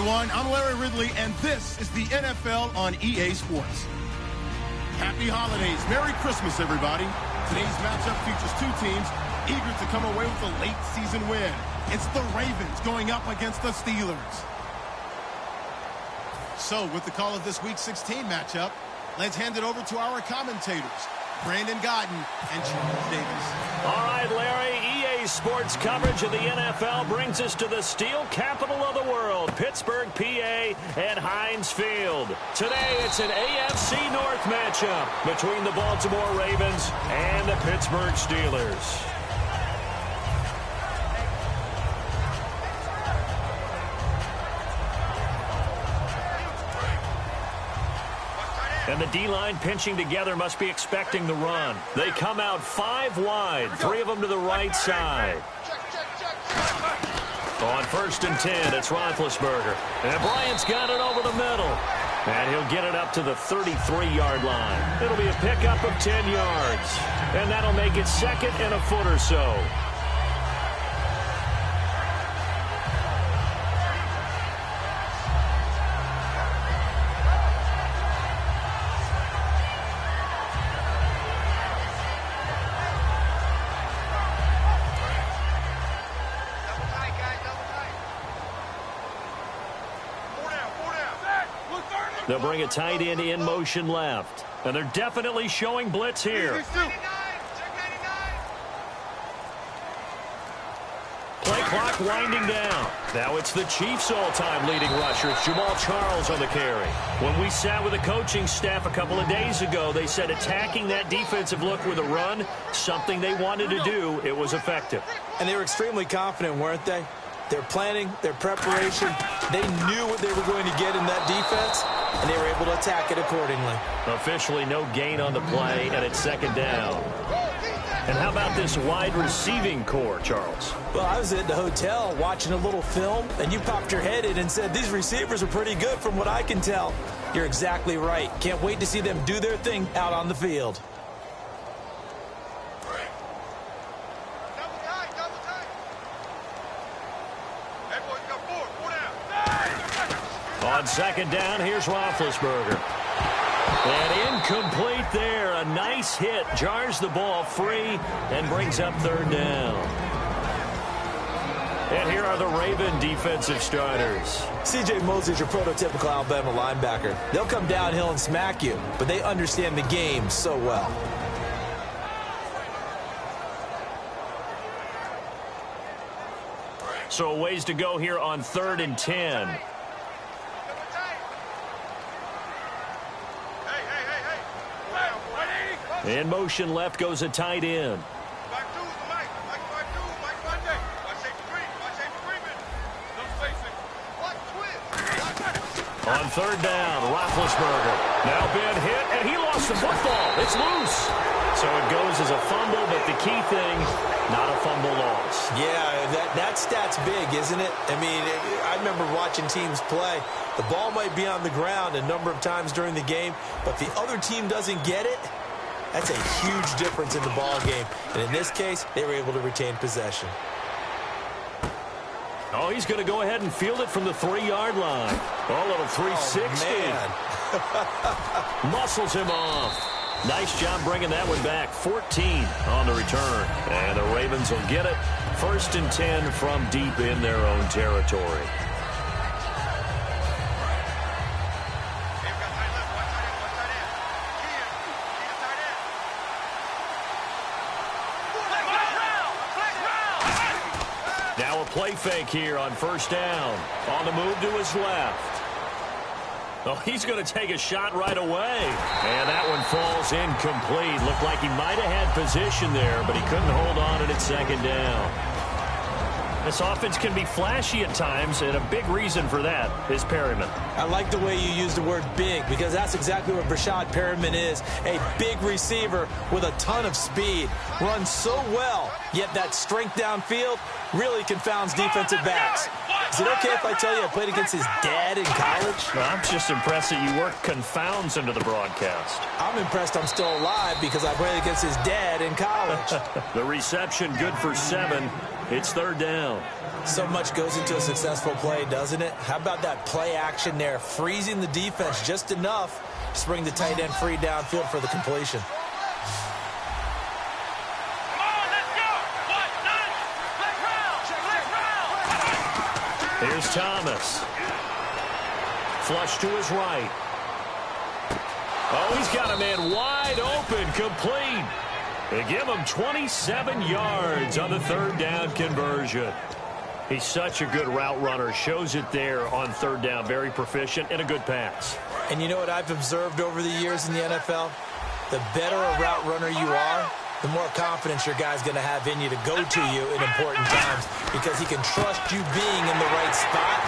everyone. I'm Larry Ridley, and this is the NFL on EA Sports. Happy holidays. Merry Christmas, everybody. Today's matchup features two teams eager to come away with a late season win. It's the Ravens going up against the Steelers. So, with the call of this Week 16 matchup, let's hand it over to our commentators, Brandon Godden and Charles Davis. All right, Larry, EA Sports coverage of the NFL brings us to the steel capital of the world, Pittsburgh, PA, and Heinz Field. Today, it's an AFC North matchup between the Baltimore Ravens and the Pittsburgh Steelers. And the D-line pinching together must be expecting the run. They come out 5 wide, 3 of them to the right side. On 1st and 10, it's Roethlisberger. And Bryant's got it over the middle. And he'll get it up to the 33-yard line. It'll be a pickup of 10 yards. And that'll make it 2nd and a foot or so. They'll bring a tight end in motion left. And they're definitely showing blitz here. Play clock winding down. Now it's the Chiefs' all-time leading rusher. It's Jamal Charles on the carry. When we sat with the coaching staff a couple of days ago, they said attacking that defensive look with a run, something they wanted to do, it was effective. And they were extremely confident, weren't they? Their planning, their preparation, they knew what they were going to get in that defense, and they were able to attack it accordingly. Officially no gain on the play, and it's 2nd down. And how about this wide receiving core, Charles? Well, I was at the hotel watching a little film, and you popped your head in and said, these receivers are pretty good from what I can tell. You're exactly right. Can't wait to see them do their thing out on the field. On 2nd down, here's Roethlisberger. And incomplete there. A nice hit. Jars the ball free and brings up 3rd down. And here are the Raven defensive starters. C.J. Mosley's your prototypical Alabama linebacker. They'll come downhill and smack you, but they understand the game so well. So a ways to go here on 3rd and 10. In motion left goes a tight end. On 3rd down, Roethlisberger. Now been hit, and he lost the football. It's loose. So it goes as a fumble, but the key thing, not a fumble loss. Yeah, that stat's big, isn't it? I mean, I remember watching teams play. The ball might be on the ground a number of times during the game, but if the other team doesn't get it, that's a huge difference in the ball game. And in this case, they were able to retain possession. Oh, he's going to go ahead and field it from the 3-yard line. Oh, a little 360. Oh, man. Muscles him off. Nice job bringing that one back. 14 on the return. And the Ravens will get it. 1st and 10 from deep in their own territory. Now a play fake here on 1st down. On the move to his left. Oh, he's going to take a shot right away. And that one falls incomplete. Looked like he might have had position there, but he couldn't hold on, and it's 2nd down. This offense can be flashy at times, and a big reason for that is Perryman. I like the way you use the word big, because that's exactly what Brashad Perryman is. A big receiver with a ton of speed. Runs so well, yet that strength downfield really confounds defensive backs. Is it okay if I tell you I played against his dad in college? Well, I'm just impressed that you worked confounds into the broadcast. I'm impressed I'm still alive because I played against his dad in college. The reception good for 7. It's third down. So much goes into a successful play, doesn't it? How about that play action there, freezing the defense just enough to bring the tight end free downfield for the completion. Here's Thomas. Flush to his right. Oh, he's got a man wide open, complete. They give him 27 yards on the third down conversion. He's such a good route runner. Shows it there on third down. Very proficient and a good pass. And you know what I've observed over the years in the NFL? The better a route runner you are, the more confidence your guy's going to have in you to go to you in important times because he can trust you being in the right spot,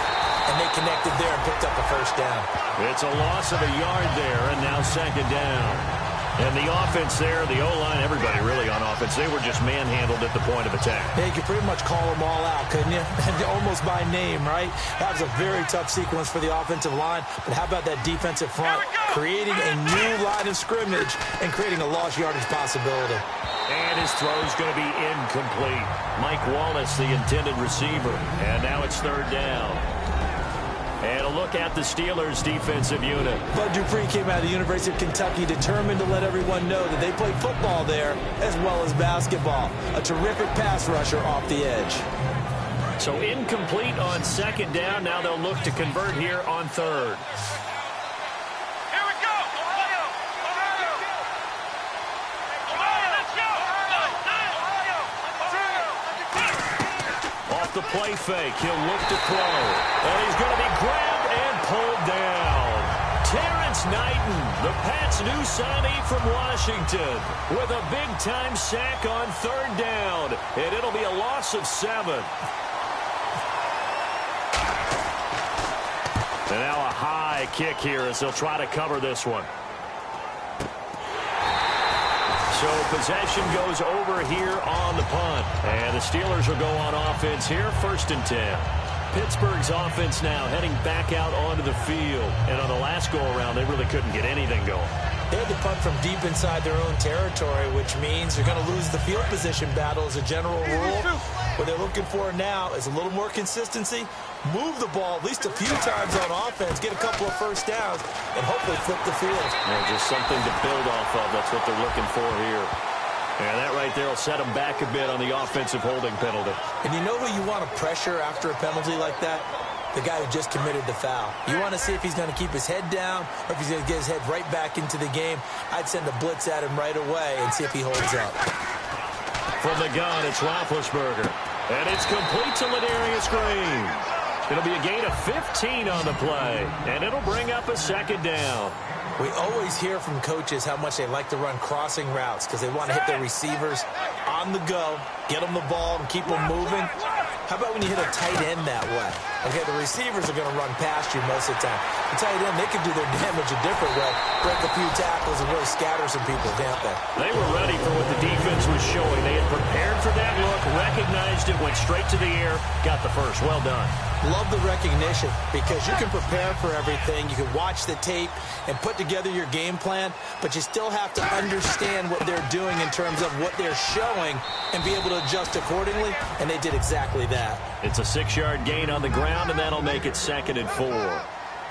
and they connected there and picked up a first down. It's a loss of a yard there, and now second down. And the offense there, the O-line, everybody really on offense, they were just manhandled at the point of attack. Yeah, you could pretty much call them all out, couldn't you? Almost by name, right? That was a very tough sequence for the offensive line. But how about that defensive front creating a new line of scrimmage and creating a lost yardage possibility? And his throw is going to be incomplete. Mike Wallace, the intended receiver. And now it's third down. And a look at the Steelers' defensive unit. Bud Dupree came out of the University of Kentucky determined to let everyone know that they play football there as well as basketball. A terrific pass rusher off the edge. So incomplete on second down. Now they'll look to convert here on third. Here we go. Ohio. Off the play fake, he'll look to throw. And he's going to be grabbed and pulled down. Terrence Knighton, the Pats' new signee from Washington, with a big-time sack on third down. And it'll be a loss of 7. And now a high kick here as they'll try to cover this one. So possession goes over here on the punt. And the Steelers will go on offense here, 1st and 10. Pittsburgh's offense now heading back out onto the field. And on the last go-around, they really couldn't get anything going. They had to punt from deep inside their own territory, which means they're going to lose the field position battle as a general rule. What they're looking for now is a little more consistency, move the ball at least a few times on offense, get a couple of first downs, and hopefully flip the field. Yeah, just something to build off of. That's what they're looking for here. And that right there will set them back a bit on the offensive holding penalty. And you know who you want to pressure after a penalty like that? The guy who just committed the foul. You want to see if he's going to keep his head down or if he's going to get his head right back into the game. I'd send a blitz at him right away and see if he holds up. From the gun, it's Roethlisberger. And it's complete to Ladarius Green. It'll be a gain of 15 on the play. And it'll bring up a second down. We always hear from coaches how much they like to run crossing routes because they want to hit their receivers on the go, get them the ball, and keep them moving. How about when you hit a tight end that way? Okay, the receivers are going to run past you most of the time. The tight end, they can do their damage a different way, break a few tackles and really scatter some people, can't they? They were ready for what the defense was showing. They had prepared for that look, recognized it, went straight to the air, got the first. Well done. Love the recognition because you can prepare for everything. You can watch the tape and put together your game plan, but you still have to understand what they're doing in terms of what they're showing and be able to adjust accordingly, and they did exactly that. It's a 6-yard gain on the ground, and that'll make it 2nd and 4.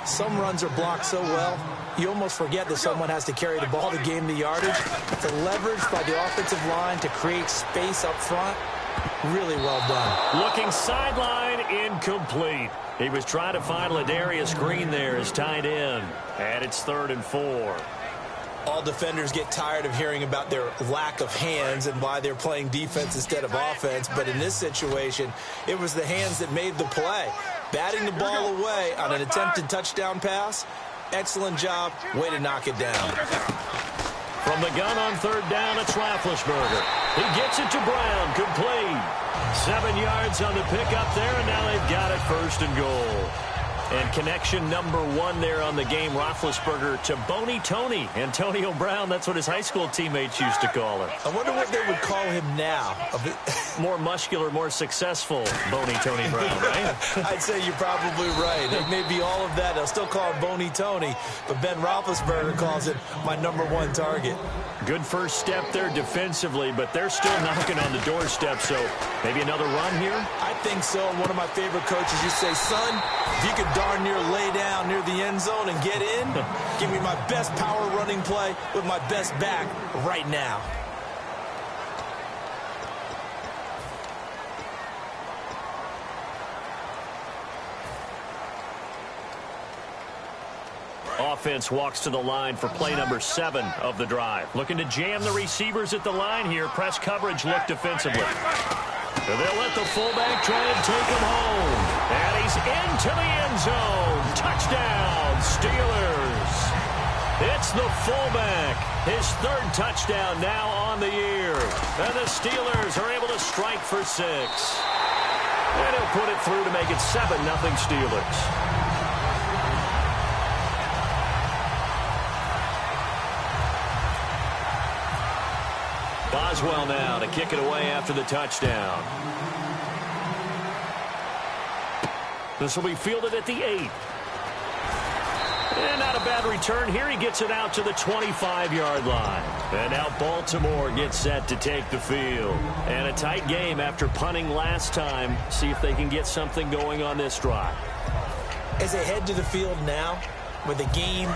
Some runs are blocked so well, you almost forget that someone has to carry the ball to gain the yardage. The leverage by the offensive line to create space up front, really well done. Looking sideline, incomplete. He was trying to find Ladarius Green there as tight end. And it's 3rd and 4. All defenders get tired of hearing about their lack of hands and why they're playing defense instead of offense. But in this situation, it was the hands that made the play. Batting the ball away on an attempted touchdown pass. Excellent job. Way to knock it down. From the gun on 3rd down, it's Roethlisberger. He gets it to Brown, complete. 7 yards on the pickup there, and now they've got it 1st and goal. And connection number 1 there on the game, Roethlisberger to Boney Tony. Antonio Brown, that's what his high school teammates used to call him. I wonder what they would call him now. More muscular, more successful Boney Tony Brown, right? I'd say you're probably right. It may be all of that. They'll still call him Boney Tony, but Ben Roethlisberger calls it my number 1 target. Good first step there defensively, but they're still knocking on the doorstep, so maybe another run here? I think so. One of my favorite coaches used to say, son, if you could darn near lay down near the end zone and get in, give me my best power running play with my best back right now. Offense walks to the line for play number 7 of the drive. Looking to jam the receivers at the line here. Press coverage look defensively. They'll let the fullback try and take him home. And he's into the end zone. Touchdown, Steelers. It's the fullback. His 3rd touchdown now on the year. And the Steelers are able to strike for 6. And he'll put it through to make it 7-0 Steelers. Boswell now to kick it away after the touchdown. This will be fielded at the 8. And not a bad return here. He gets it out to the 25-yard line. And now Baltimore gets set to take the field. And a tight game after punting last time. See if they can get something going on this drive. As they head to the field now, with the game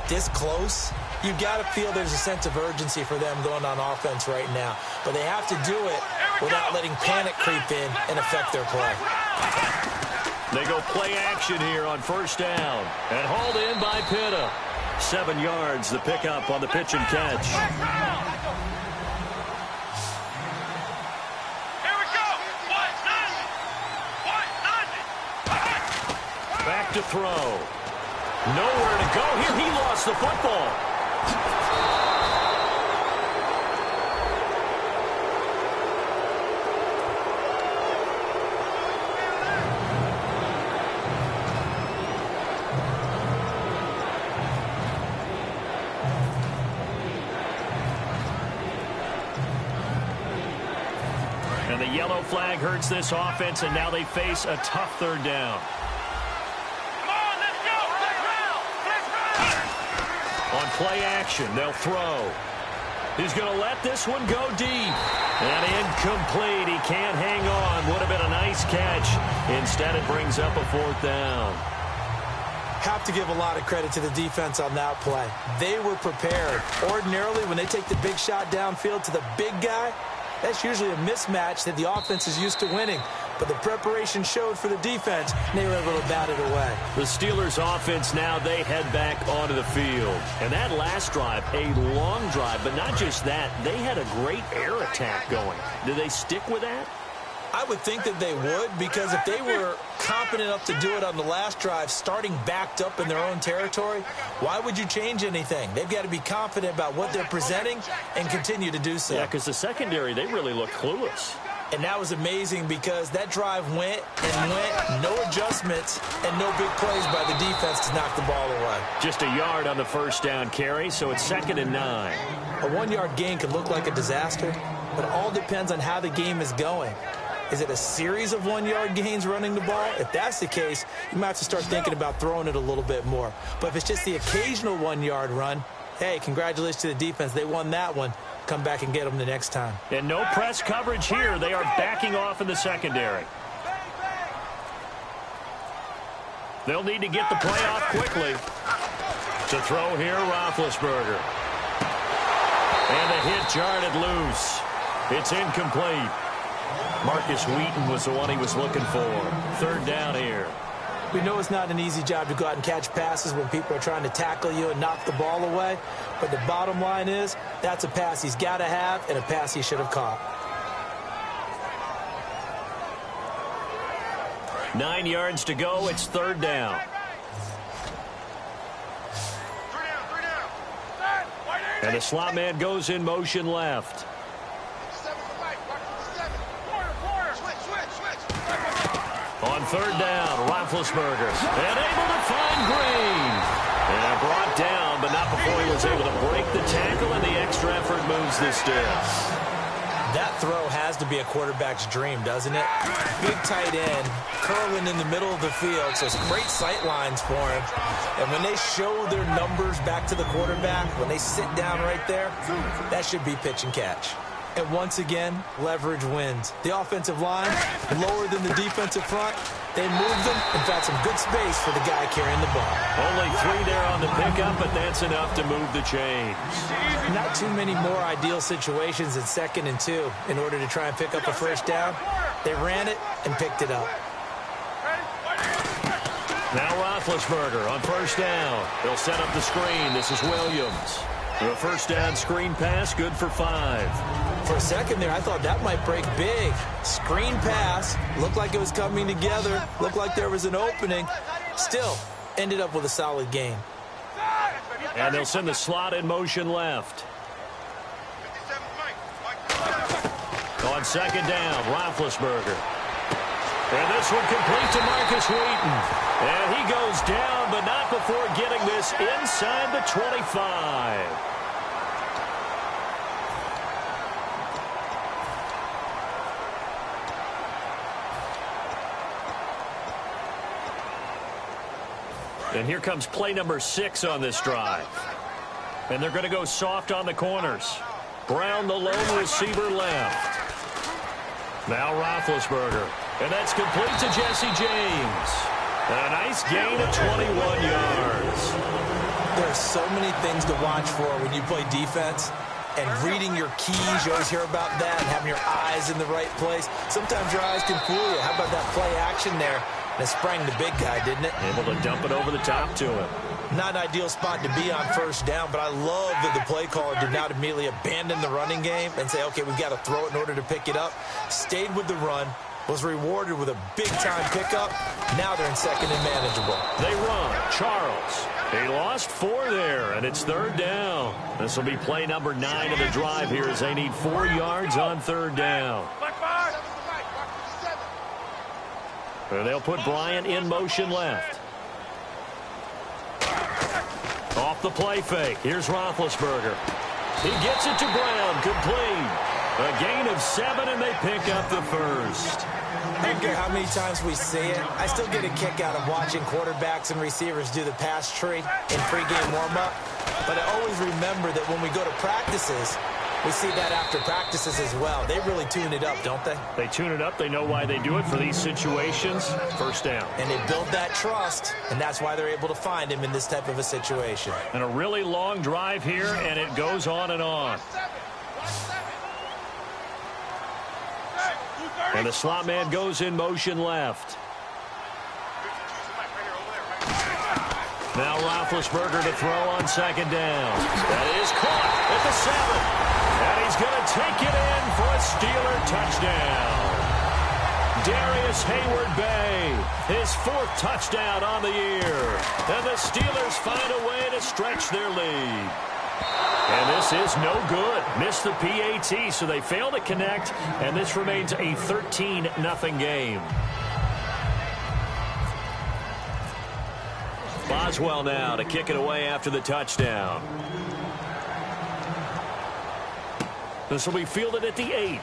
this close, you've got to feel there's a sense of urgency for them going on offense right now. But they have to do it without letting panic creep in and affect their play. They go play action here on first down. And hauled in by Pitta. 7 yards, the pickup on the pitch and catch. Here we go. Back to throw. Nowhere to go here. He lost the football. And the yellow flag hurts this offense, and now they face a tough 3rd down. On play action, they'll throw. He's going to let this one go deep. And incomplete. He can't hang on. Would have been a nice catch. Instead, it brings up a 4th down. Have to give a lot of credit to the defense on that play. They were prepared. Ordinarily, when they take the big shot downfield to the big guy, that's usually a mismatch that the offense is used to winning. But the preparation showed for the defense, and they were able to bat it away. The Steelers' offense now, they head back onto the field. And that last drive, a long drive, but not just that, they had a great air attack going. Did they stick with that? I would think that they would, because if they were competent enough to do it on the last drive, starting backed up in their own territory, why would you change anything? They've got to be confident about what they're presenting and continue to do so. Yeah, because the secondary, they really looked clueless. And that was amazing because that drive went and went, no adjustments, and no big plays by the defense to knock the ball away. Just a yard on the first down carry, so it's 2nd and 9. A 1-yard gain could look like a disaster, but it all depends on how the game is going. Is it a series of 1-yard gains running the ball? If that's the case, you might have to start thinking about throwing it a little bit more. But if it's just the occasional 1-yard run, hey, congratulations to the defense. They won that one. Come back and get them the next time. And no press coverage here. They are backing off in the secondary. They'll need to get the play off quickly. To throw here, Roethlisberger. And the hit jarred it loose. It's incomplete. Marcus Wheaton was the one he was looking for. 3rd down here. We know it's not an easy job to go out and catch passes when people are trying to tackle you and knock the ball away. But the bottom line is, that's a pass he's got to have and a pass he should have caught. 9 yards to go. It's 3rd down. And the slot man goes in motion left. On third down, Roethlisberger. And able to find Green. And brought down, but not before he was able to break the tackle, and the extra effort moves the sticks. That throw has to be a quarterback's dream, doesn't it? Big tight end, curling in the middle of the field, so it's great sight lines for him. And when they show their numbers back to the quarterback, when they sit down right there, that should be pitch and catch. And once again, leverage wins. The offensive line, lower than the defensive front. They moved them and found some good space for the guy carrying the ball. Only 3 there on the pickup, but that's enough to move the chains. Not too many more ideal situations in 2nd and 2 in order to try and pick up a first down. They ran it and picked it up. Now Roethlisberger on first down. He'll set up the screen. This is Williams. The first down screen pass, good for 5. For a second there, I thought that might break big. Screen pass, looked like it was coming together, looked like there was an opening. Still, ended up with a solid gain. And they'll send the slot in motion left. On second down, Roethlisberger. And this one complete to Marcus Wheaton. And he goes down, but not before getting this inside the 25. And here comes play number 6 on this drive. And they're going to go soft on the corners. Brown, the lone receiver, left. Now Roethlisberger. And that's complete to Jesse James. A nice gain of 21 yards. There are so many things to watch for when you play defense. And reading your keys, you always hear about that, and having your eyes in the right place. Sometimes your eyes can fool you. How about that play action there? And it sprang the big guy, didn't it? Able to dump it over the top to him. Not an ideal spot to be on first down, but I love that the play caller did not immediately abandon the running game and say, okay, we've got to throw it in order to pick it up. Stayed with the run, was rewarded with a big-time pickup. Now they're in second and manageable. They run. Charles. He lost 4 there, and it's third down. This will be play number 9 of the drive here as they need 4 yards on third down. And they'll put Bryant in motion left. Off the play fake. Here's Roethlisberger. He gets it to Brown. Complete. A gain of 7, and they pick up the first. I don't care how many times we see it. I still get a kick out of watching quarterbacks and receivers do the pass tree in pregame warm-up. But I always remember that when we go to practices, we see that after practices as well. They really tune it up, don't they? They tune it up. They know why they do it for these situations. First down. And they build that trust, and that's why they're able to find him in this type of a situation. And a really long drive here, and it goes on and on. And the slot man goes in motion left. Now Roethlisberger to throw on second down. That is caught at the 7. And he's going to take it in for a Steeler touchdown. Darius Hayward-Bay, his 4th touchdown on the year. And the Steelers find a way to stretch their lead. And this is no good. Missed the PAT, so they fail to connect, and this remains a 13-0 game. Boswell now to kick it away after the touchdown. This will be fielded at the 8.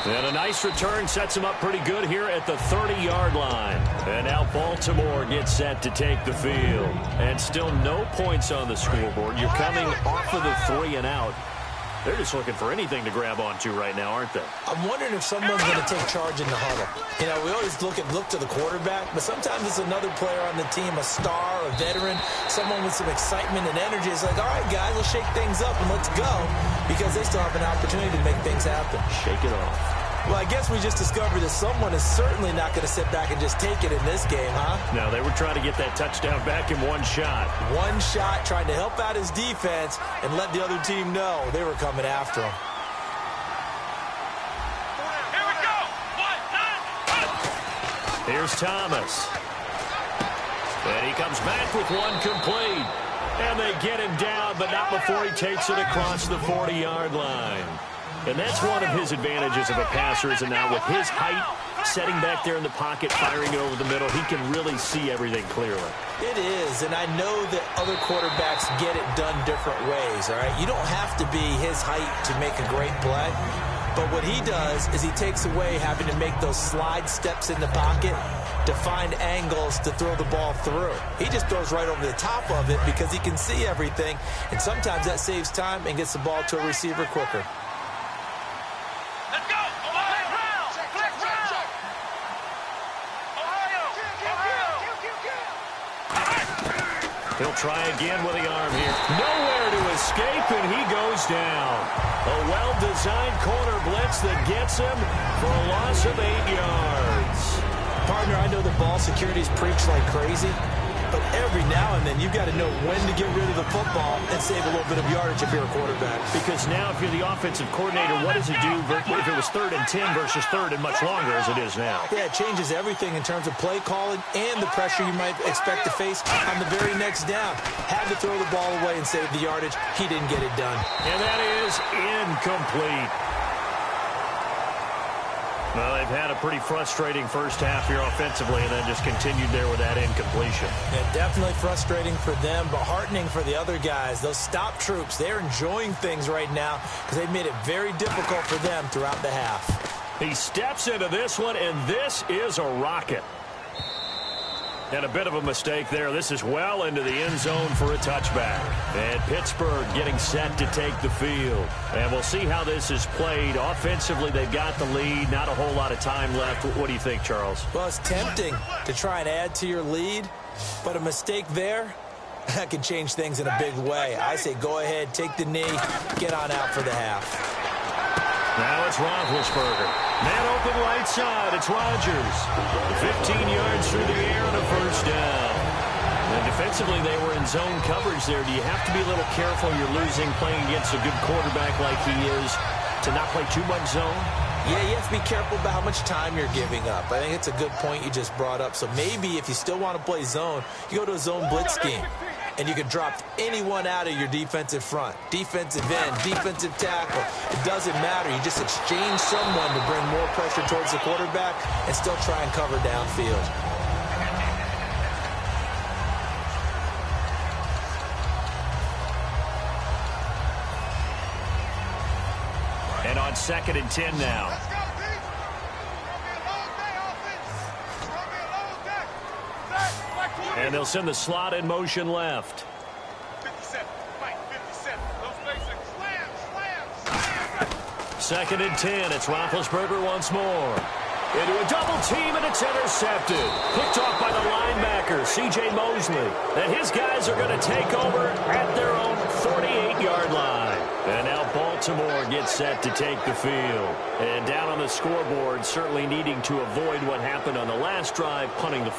And a nice return sets him up pretty good here at the 30-yard line. And now Baltimore gets set to take the field. And still no points on the scoreboard. You're coming off of the 3 and out. They're just looking for anything to grab onto right now, aren't they? I'm wondering if someone's going to take charge in the huddle. You know, we always look to the quarterback, but sometimes it's another player on the team, a star, a veteran, someone with some excitement and energy. It's like, all right, guys, let's shake things up and let's go, because they still have an opportunity to make things happen. Shake it off. Well, I guess we just discovered that someone is certainly not going to sit back and just take it in this game, huh? No, they were trying to get that touchdown back in one shot. One shot, trying to help out his defense and let the other team know they were coming after him. Here we go. 1, 9, 1. Here's Thomas. And he comes back with one complete. And they get him down, but not before he takes it across the 40-yard line. And that's one of his advantages of a passer, is now with his height, setting back there in the pocket, firing it over the middle, he can really see everything clearly. It is, and I know that other quarterbacks get it done different ways, all right? You don't have to be his height to make a great play, but what he does is he takes away having to make those slide steps in the pocket to find angles to throw the ball through. He just throws right over the top of it because he can see everything, and sometimes that saves time and gets the ball to a receiver quicker. Let's go! Ohio! Check! Ohio! He'll try again with the arm here. Nowhere to escape, and he goes down. A well-designed corner blitz that gets him for a loss of 8 yards. Partner, I know the ball security's preached like crazy, but every now and then you've got to know when to get rid of the football and save a little bit of yardage if you're a quarterback. Because now if you're the offensive coordinator, what does it do if it was 3rd and 10 versus 3rd and much longer as it is now? Yeah, it changes everything in terms of play calling and the pressure you might expect to face on the very next down. Had to throw the ball away and save the yardage. He didn't get it done. And that is incomplete. Well, they've had a pretty frustrating first half here offensively and then just continued there with that incompletion. Yeah, definitely frustrating for them, but heartening for the other guys. Those stop troops, they're enjoying things right now because they've made it very difficult for them throughout the half. He steps into this one, and this is a rocket. And a bit of a mistake there. This is well into the end zone for a touchback. And Pittsburgh getting set to take the field. And we'll see how this is played. Offensively, they've got the lead. Not a whole lot of time left. What do you think, Charles? Well, it's tempting to try and add to your lead, but a mistake there, that can change things in a big way. I say go ahead, take the knee, get on out for the half. Now it's Roethlisberger. Man open right side. It's Rodgers. 15 yards through the air and a first down. And defensively, they were in zone coverage there. Do you have to be a little careful? You're losing playing against a good quarterback like he is to not play too much zone? Yeah, you have to be careful about how much time you're giving up. I think it's a good point you just brought up. So maybe if you still want to play zone, you go to a zone blitz scheme. And you can drop anyone out of your defensive front. Defensive end, defensive tackle. It doesn't matter. You just exchange someone to bring more pressure towards the quarterback and still try and cover downfield. And on 2nd and 10 now. And they'll send the slot in motion left. 57, Mike, 57. Those basics. Slam. 2nd and 10. It's Roethlisberger once more. Into a double team, and it's intercepted. Picked off by the linebacker, C.J. Mosley. And his guys are going to take over at their own 48-yard line. And now Baltimore gets set to take the field. And down on the scoreboard, certainly needing to avoid what happened on the last drive, punting the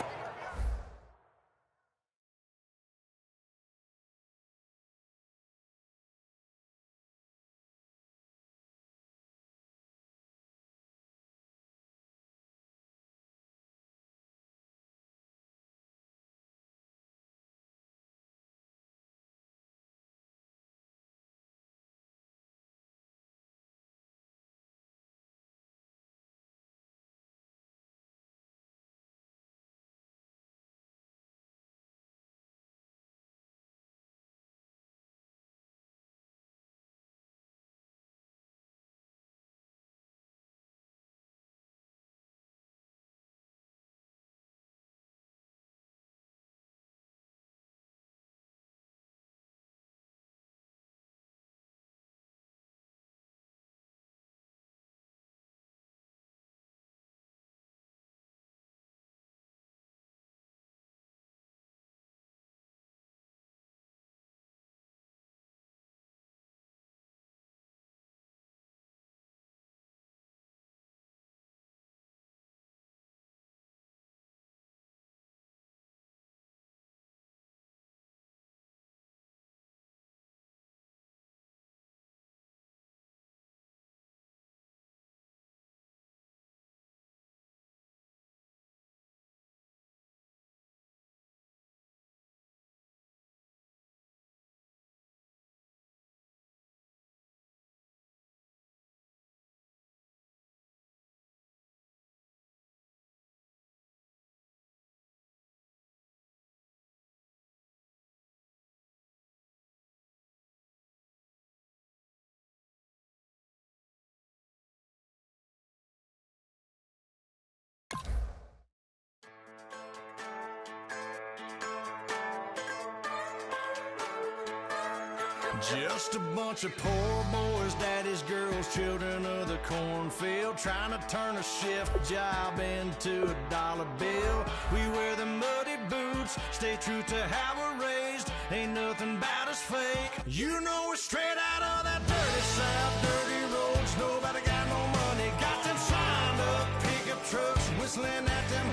Just a bunch of poor boys, daddies, girls, children of the cornfield, trying to turn a shift job into a dollar bill. We wear the muddy boots, stay true to how we're raised. Ain't nothing about us fake. You know we're straight out of that dirty South, dirty roads. Nobody got no money, got them signed up pickup trucks, whistling at them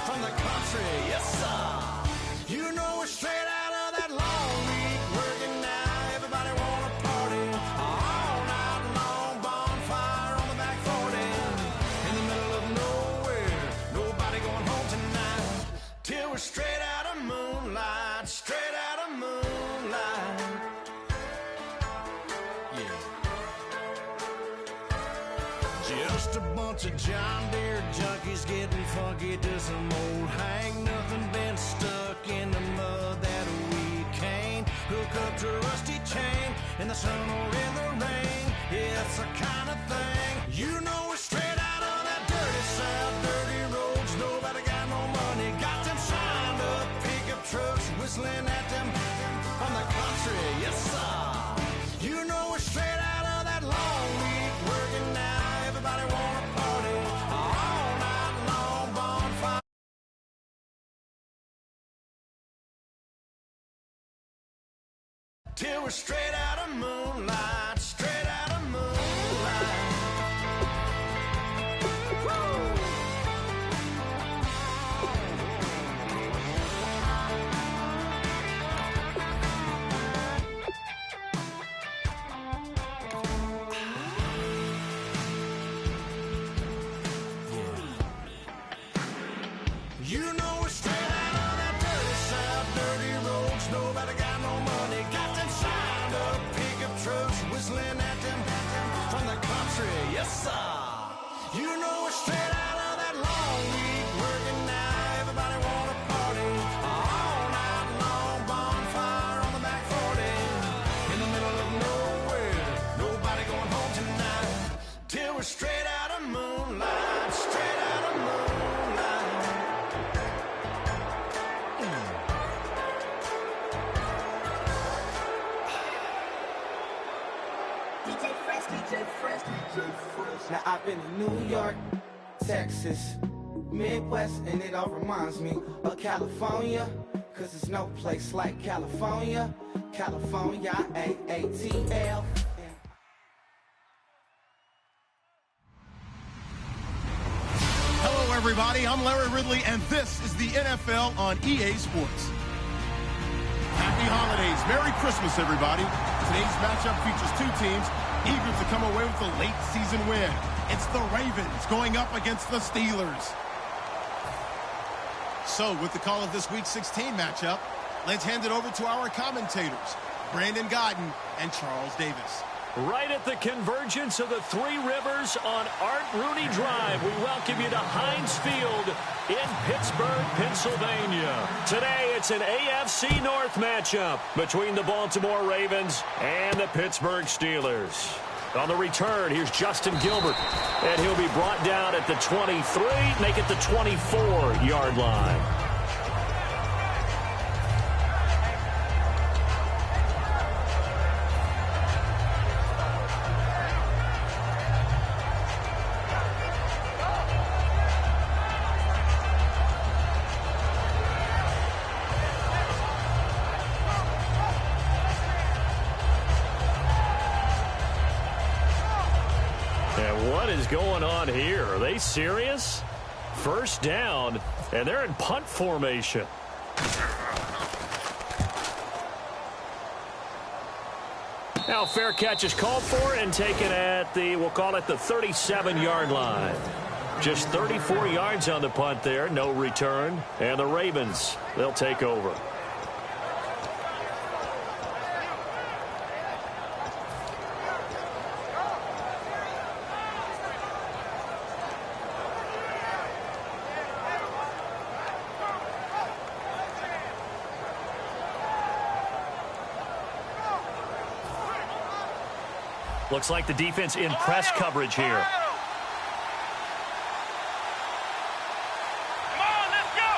from the country. Yes, sir. You know we're straight out of that long week working now. Everybody wanna party all night long, bonfire on the back 40 in the middle of nowhere. Nobody going home tonight till we're straight out of moonlight, straight out of moonlight. Yeah. Just a bunch of John Deere junkies getting funky to some old hang. Nothing been stuck in the mud that we can't hook up to a rusty chain in the sun or in the rain. Yeah, it's the kind of thing. You know we're straight out of that dirty South, dirty roads. Nobody got no money, got them signed up pickup trucks, whistling at them from the country. Yes, sir. You know we're straight out of that long week working now. Everybody wanna party all night long, bonfire till we're straight out of moonlight, straight out of moonlight. Woo! You know we're straight out of that dirty South, dirty roads. Nobody got no money, got them signed up pickup trucks, whistling at them from the country. Yes, sir. You know we're straight out of that long week working now. Everybody wanna party all night long, bonfire on the back 40 in the middle of nowhere. Nobody going home tonight till we're straight out of moonlight, straight out of moonlight. Now I've been in New York, Texas, Midwest, and it all reminds me of California, cause there's no place like California. California, A-A-T-L. Hello, everybody. I'm Larry Ridley, and this is the NFL on EA Sports. Happy holidays. Merry Christmas, everybody. Today's matchup features two teams eager to come away with a late season win. It's the Ravens going up against the Steelers. So, with the call of this Week 16 matchup, let's hand it over to our commentators, Brandon Godden and Charles Davis. Right at the convergence of the Three Rivers on Art Rooney Drive, we welcome you to Heinz Field in Pittsburgh, Pennsylvania. Today, it's an AFC North matchup between the Baltimore Ravens and the Pittsburgh Steelers. On the return, here's Justin Gilbert, and he'll be brought down at the 23, make it the 24-yard line. What is going on here? Are they serious? First down, and they're in punt formation. Now, fair catch is called for and taken at the, we'll call it the 37-yard line. Just 34 yards on the punt there, no return. And the Ravens, they'll take over. Looks like the defense in press coverage here. Come on, let's go.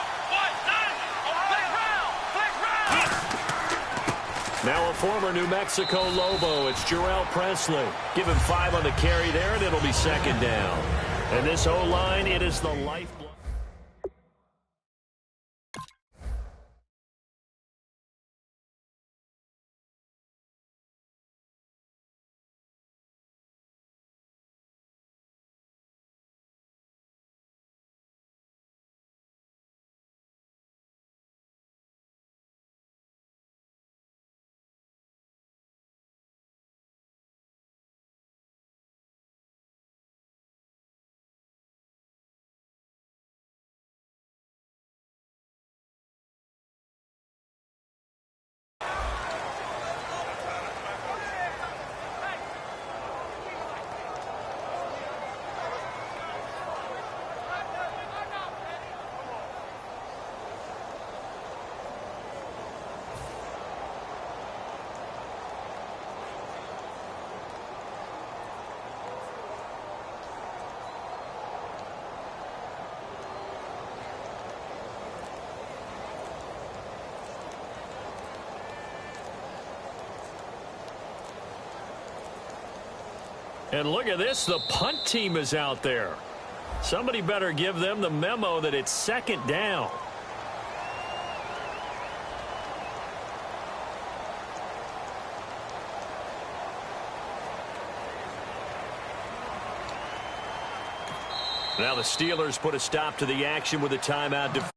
Now a former New Mexico Lobo, it's Jarrell Presley. Give him 5 on the carry there, and it'll be second down. And this O-line, it is the lifeblood. And look at this, the punt team is out there. Somebody better give them the memo that it's second down. Now the Steelers put a stop to the action with a timeout.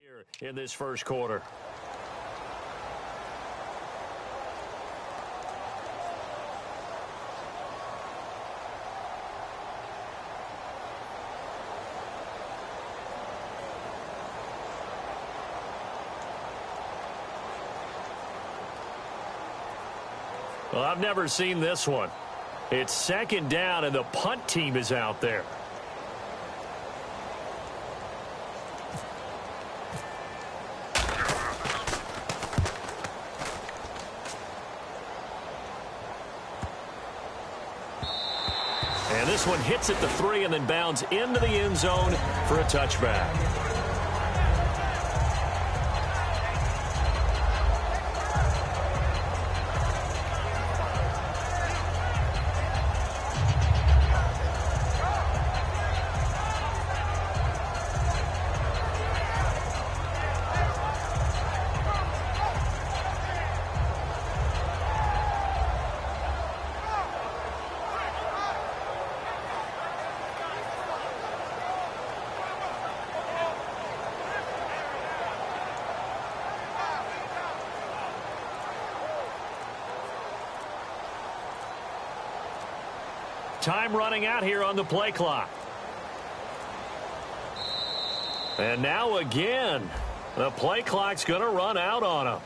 Here in this first quarter. Well, I've never seen this one. It's second down, and the punt team is out there. And this one hits at the 3 and then bounds into the end zone for a touchback. Time running out here on the play clock. And now again, the play clock's going to run out on him.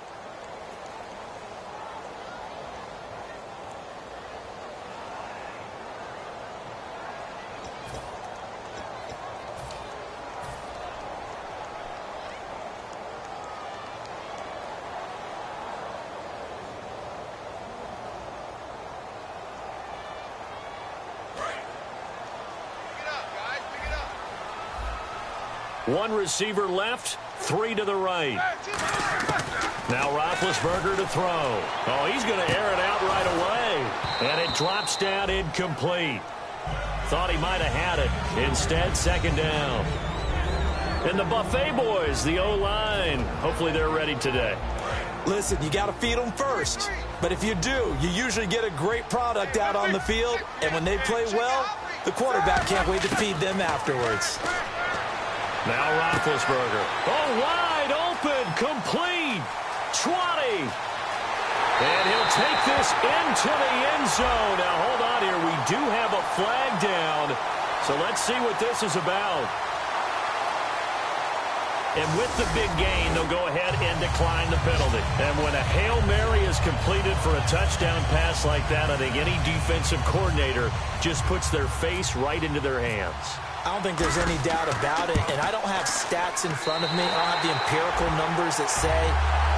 One receiver left, 3 to the right. Now Roethlisberger to throw. Oh, he's going to air it out right away. And it drops down incomplete. Thought he might have had it. Instead, second down. And the Buffet boys, the O-line, hopefully they're ready today. Listen, you got to feed them first. But if you do, you usually get a great product out on the field. And when they play well, the quarterback can't wait to feed them afterwards. Now Roethlisberger. Oh, wide open, complete. 20. And he'll take this into the end zone. Now, hold on here. We do have a flag down. So let's see what this is about. And with the big gain, they'll go ahead and decline the penalty. And when a Hail Mary is completed for a touchdown pass like that, I think any defensive coordinator just puts their face right into their hands. I don't think there's any doubt about it, and I don't have stats in front of me. I don't have the empirical numbers that say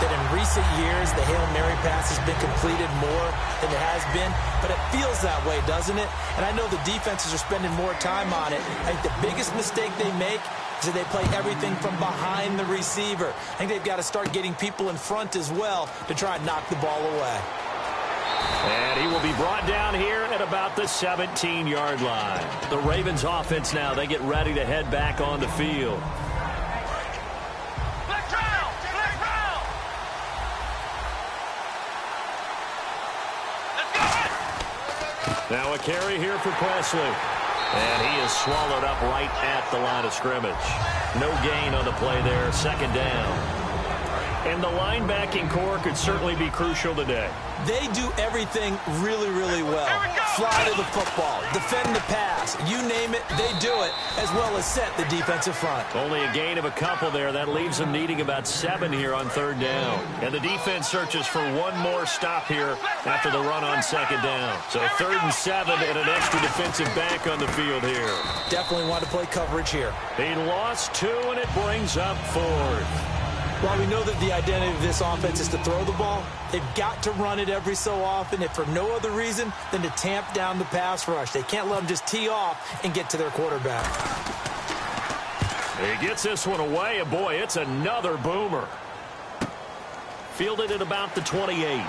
that in recent years the Hail Mary pass has been completed more than it has been, but it feels that way, doesn't it? And I know the defenses are spending more time on it. I think the biggest mistake they make is that they play everything from behind the receiver. I think they've got to start getting people in front as well to try and knock the ball away. And he will be brought down here at about the 17-yard line. The Ravens offense now, they get ready to head back on the field. Now a carry here for Presley. And he is swallowed up right at the line of scrimmage. No gain on the play there, second down. And the linebacking core could certainly be crucial today. They do everything really, really well. Fly to the football, defend the pass, you name it, they do it, as well as set the defensive front. Only a gain of a couple there. That leaves them needing about 7 here on third down. And the defense searches for one more stop here after the run on second down. So 3rd and 7 and an extra defensive back on the field here. Definitely want to play coverage here. He lost 2, and it brings up 4th. While we know that the identity of this offense is to throw the ball, they've got to run it every so often, if for no other reason than to tamp down the pass rush. They can't let them just tee off and get to their quarterback. He gets this one away, and boy, it's another boomer. Fielded at about the 28.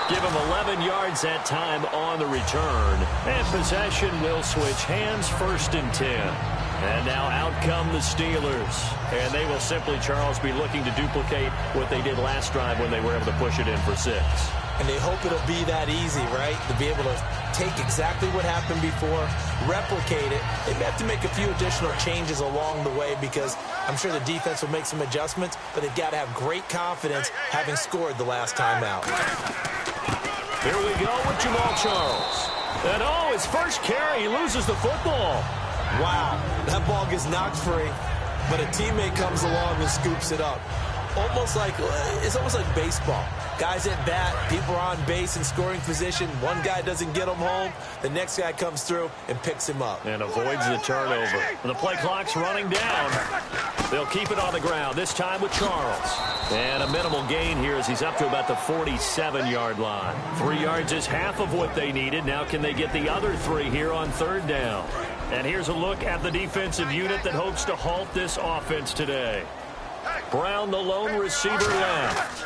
Give him 11 yards that time on the return. And possession will switch hands, 1st and 10. And now out come the Steelers. And they will simply, Charles, be looking to duplicate what they did last drive when they were able to push it in for 6. And they hope it'll be that easy, right? To be able to take exactly what happened before, replicate it. They may have to make a few additional changes along the way because I'm sure the defense will make some adjustments, but they've got to have great confidence having scored the last time out. Here we go with Jamal Charles. And oh, his first carry, he loses the football. Wow, that ball gets knocked free, but a teammate comes along and scoops it up. It's almost like baseball. Guys at bat, people are on base in scoring position. One guy doesn't get him home. The next guy comes through and picks him up. And avoids the turnover. And the play clock's running down. They'll keep it on the ground, this time with Charles. And a minimal gain here as he's up to about the 47-yard line. 3 yards is half of what they needed. Now can they get the other 3 here on third down? And here's a look at the defensive unit that hopes to halt this offense today. Brown, the lone receiver, left.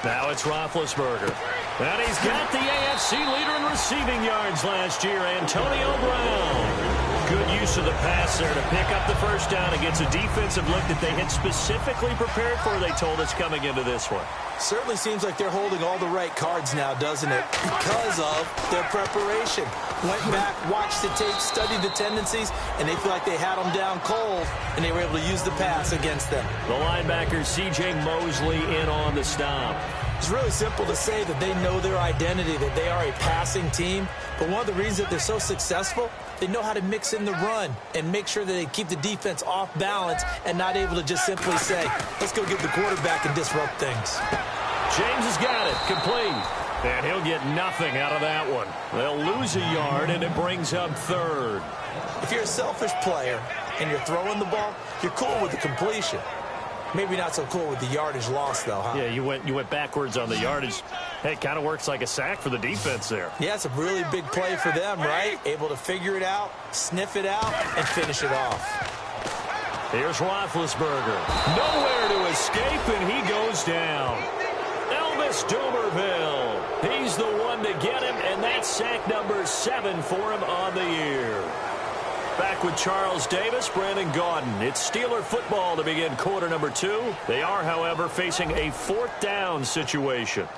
Now it's Roethlisberger. And he's got the AFC leader in receiving yards last year, Antonio Brown. Good use of the pass there to pick up the first down against a defensive look that they had specifically prepared for, they told us, coming into this one. Certainly seems like they're holding all the right cards now, doesn't it? Because of their preparation. Went back, watched the tape, studied the tendencies, and they feel like they had them down cold, and they were able to use the pass against them. The linebacker, C.J. Mosley, in on the stop. It's really simple to say that they know their identity, that they are a passing team. But one of the reasons that they're so successful, they know how to mix in the run and make sure that they keep the defense off balance and not able to just simply say, let's go get the quarterback and disrupt things. James has got it, complete. And he'll get nothing out of that one. They'll lose a yard, and it brings up third. If you're a selfish player and you're throwing the ball, you're cool with the completion. Maybe not so cool with the yardage loss, though, huh? Yeah, you went backwards on the yardage. Hey, it kind of works like a sack for the defense there. Yeah, it's a really big play for them, right? Able to figure it out, sniff it out, and finish it off. Here's Roethlisberger. Nowhere to escape, and he goes down. Elvis Dumerville. He's the one to get him, and that's sack number 7 for him on the year. Back with Charles Davis, Brandon Gaudin. It's Steeler football to begin quarter number 2. They are, however, facing a 4th down situation.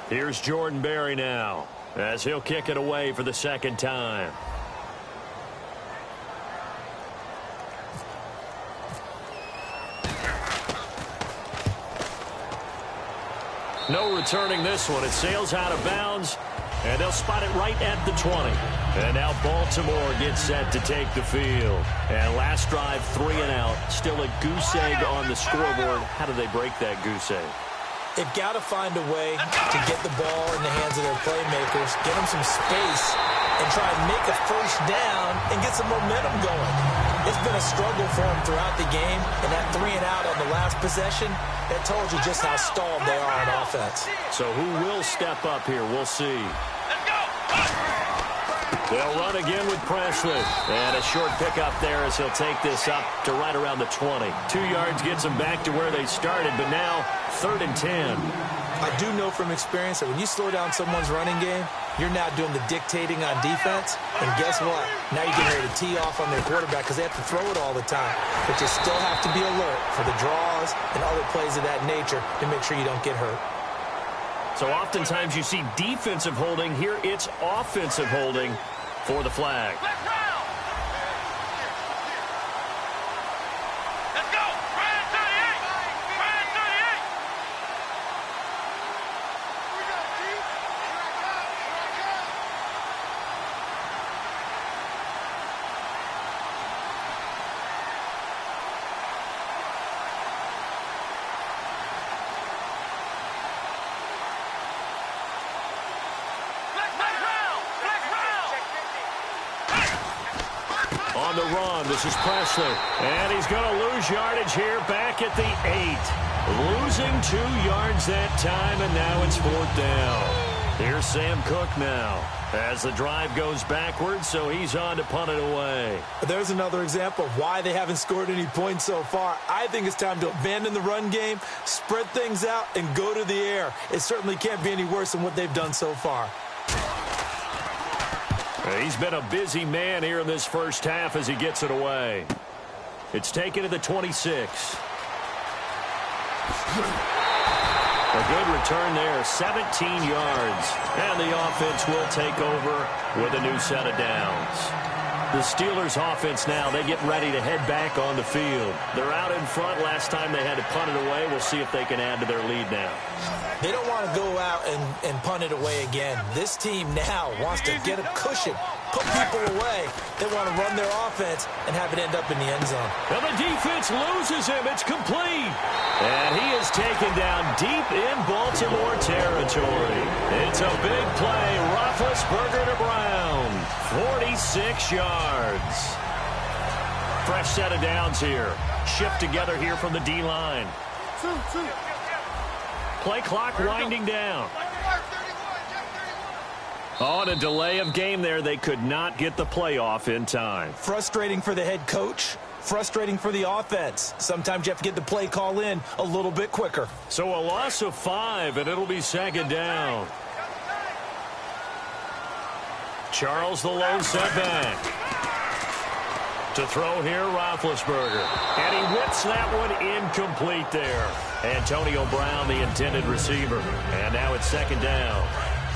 Here's Jordan Berry now, as he'll kick it away for the second time. No returning this one. It sails out of bounds, and they'll spot it right at the 20. And now Baltimore gets set to take the field. And last drive, 3 and out. Still a goose egg on the scoreboard. How do they break that goose egg? They've got to find a way to get the ball in the hands of their playmakers, get them some space, and try and make a first down and get some momentum going. It's been a struggle for them throughout the game, and that 3 and out on the last possession, that told you just how stalled they are on offense. So who will step up here? We'll see. They'll run again with Presley. And a short pickup there as he'll take this up to right around the 20. 2 yards gets them back to where they started, but now 3rd and 10. I do know from experience that when you slow down someone's running game, you're now doing the dictating on defense. And guess what? Now you're getting ready to tee off on their quarterback because they have to throw it all the time. But you still have to be alert for the draws and other plays of that nature to make sure you don't get hurt. So oftentimes you see defensive holding. Here it's offensive holding for the flag. On the run, this is Presley. And he's going to lose yardage here back at the 8. Losing 2 yards that time, and now it's 4th down. Here's Sam Cook now as the drive goes backwards, so he's on to punt it away. There's another example of why they haven't scored any points so far. I think it's time to abandon the run game, spread things out, and go to the air. It certainly can't be any worse than what they've done so far. He's been a busy man here in this first half as he gets it away. It's taken to the 26. A good return there, 17 yards. And the offense will take over with a new set of downs. The Steelers offense now, they get ready to head back on the field. They're out in front. Last time they had to punt it away. We'll see if they can add to their lead now. They don't want to go out and punt it away again. This team now wants to get a cushion, put people away. They want to run their offense and have it end up in the end zone. And the defense loses him. It's complete. And he is taken down deep in Baltimore territory. It's a big play. Roethlisberger to Brown. 46 yards. Fresh set of downs here. Shift together here from the D-line. Play clock winding down. On a delay of game there, they could not get the play off in time. Frustrating for the head coach. Frustrating for the offense. Sometimes you have to get the play call in a little bit quicker. So a loss of 5, and it'll be second down. Charles the lone setback. To throw here, Roethlisberger. And he whips that one incomplete there. Antonio Brown, the intended receiver. And now it's second down.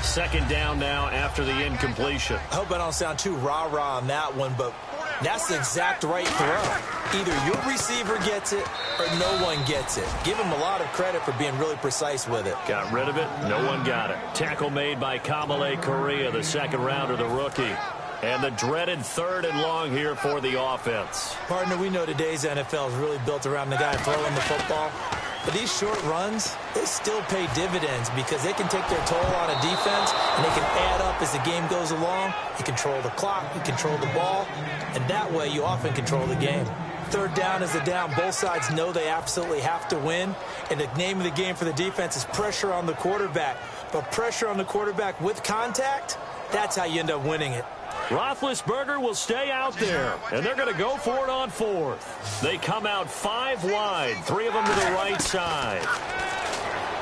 Second down now after the incompletion. I hope I don't sound too rah-rah on that one, but that's the exact right throw. Either your receiver gets it or no one gets it. Give him a lot of credit for being really precise with it. Got rid of it. No one got it. Tackle made by Kamale Correa, the second rounder, the rookie. And the dreaded third and long here for the offense. Partner, we know today's NFL is really built around the guy throwing the football. But these short runs, they still pay dividends because they can take their toll on a defense and they can add up as the game goes along. You control the clock, you control the ball, and that way you often control the game. Third down is the down. Both sides know they absolutely have to win. And the name of the game for the defense is pressure on the quarterback. But pressure on the quarterback with contact, that's how you end up winning it. Roethlisberger will stay out there, and they're going to go for it on fourth. They come out 5 wide, 3 of them to the right side.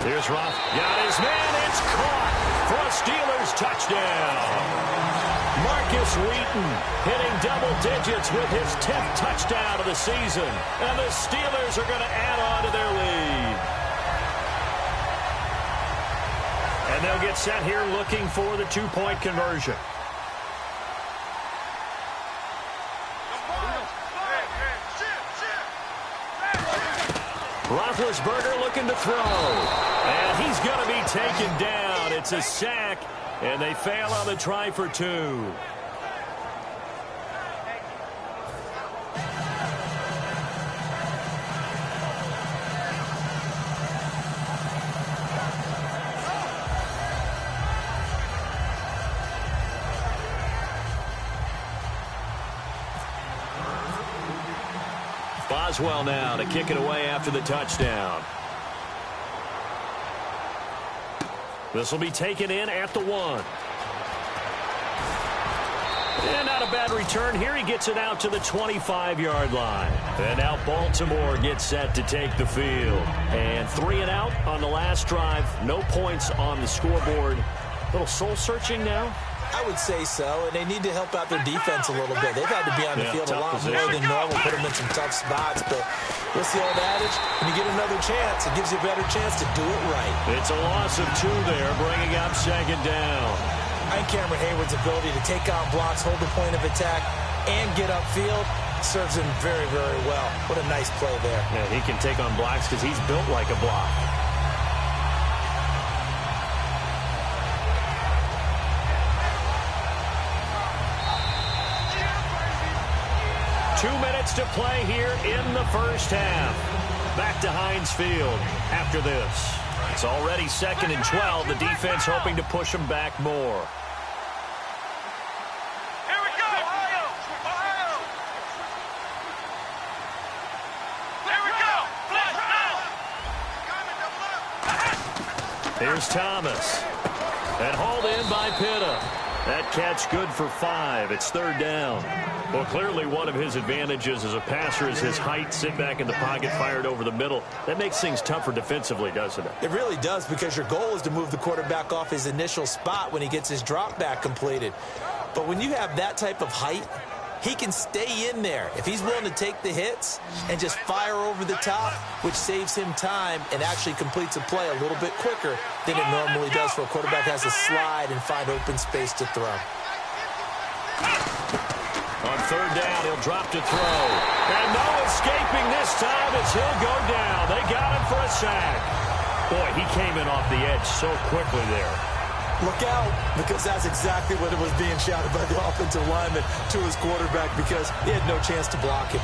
Here's Roth. Got his man. It's caught for a Steelers touchdown. Marcus Wheaton hitting double digits with his 10th touchdown of the season. And the Steelers are going to add on to their lead. And they'll get set here looking for the 2-point conversion. Roethlisberger looking to throw. And he's going to be taken down. It's a sack, and they fail on the try for 2. Boswell now to kick it away after the touchdown. This will be taken in at the 1. And not a bad return here. He gets it out to the 25-yard line. And now Baltimore gets set to take the field. And 3 and out on the last drive. No points on the scoreboard. A little soul-searching now. I would say so, and they need to help out their defense a little bit. They've had to be on the field a lot more than normal, put them in some tough spots. But what's the old adage? When you get another chance, it gives you a better chance to do it right. It's a loss of 2 there, bringing up second down. I think Cameron Hayward's ability to take on blocks, hold the point of attack, and get upfield serves him very, very well. What a nice play there. Yeah, he can take on blocks because he's built like a block. 2 minutes to play here in the first half. Back to Heinz Field after this. It's already 2nd and 12. The defense hoping to push them back more. Here we go. Ohio. There we go. Flash out. Here's Thomas. And hauled in by Pitta. That catch good for 5. It's 3rd down. Well, clearly one of his advantages as a passer is his height. Sit back in the pocket, fired over the middle. That makes things tougher defensively, doesn't it? It really does, because your goal is to move the quarterback off his initial spot when he gets his drop back completed. But when you have that type of height, he can stay in there if he's willing to take the hits and just fire over the top, which saves him time and actually completes a play a little bit quicker than it normally does for a quarterback who has to slide and find open space to throw. On third down, he'll drop to throw. And no escaping this time as he'll go down. They got him for a sack. Boy, he came in off the edge so quickly there. Look out, because that's exactly what it was being shouted by the offensive lineman to his quarterback, because he had no chance to block him.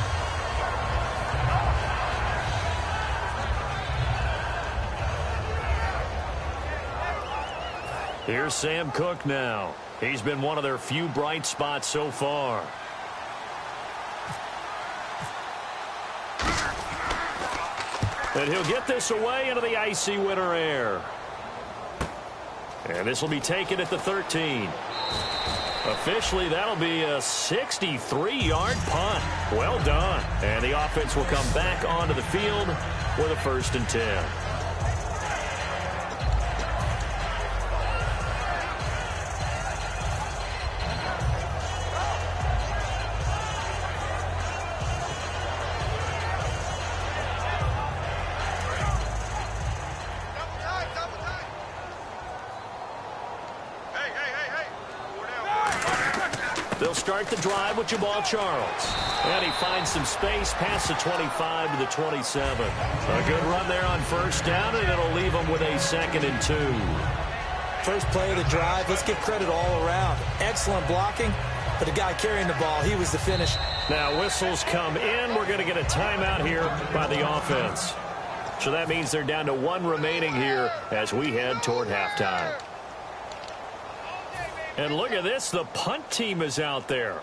Here's Sam Cook now. He's been one of their few bright spots so far. And he'll get this away into the icy winter air. And this will be taken at the 13. Officially, that'll be a 63-yard punt. Well done. And the offense will come back onto the field with a 1st and 10. They'll start the drive with Jamal Charles. And he finds some space past the 25 to the 27. A good run there on 1st down, and it'll leave him with a 2nd and 2. First play of the drive, let's give credit all around. Excellent blocking, but the guy carrying the ball, he was the finish. Now whistles come in. We're going to get a timeout here by the offense. So that means they're down to 1 remaining here as we head toward halftime. And look at this, the punt team is out there.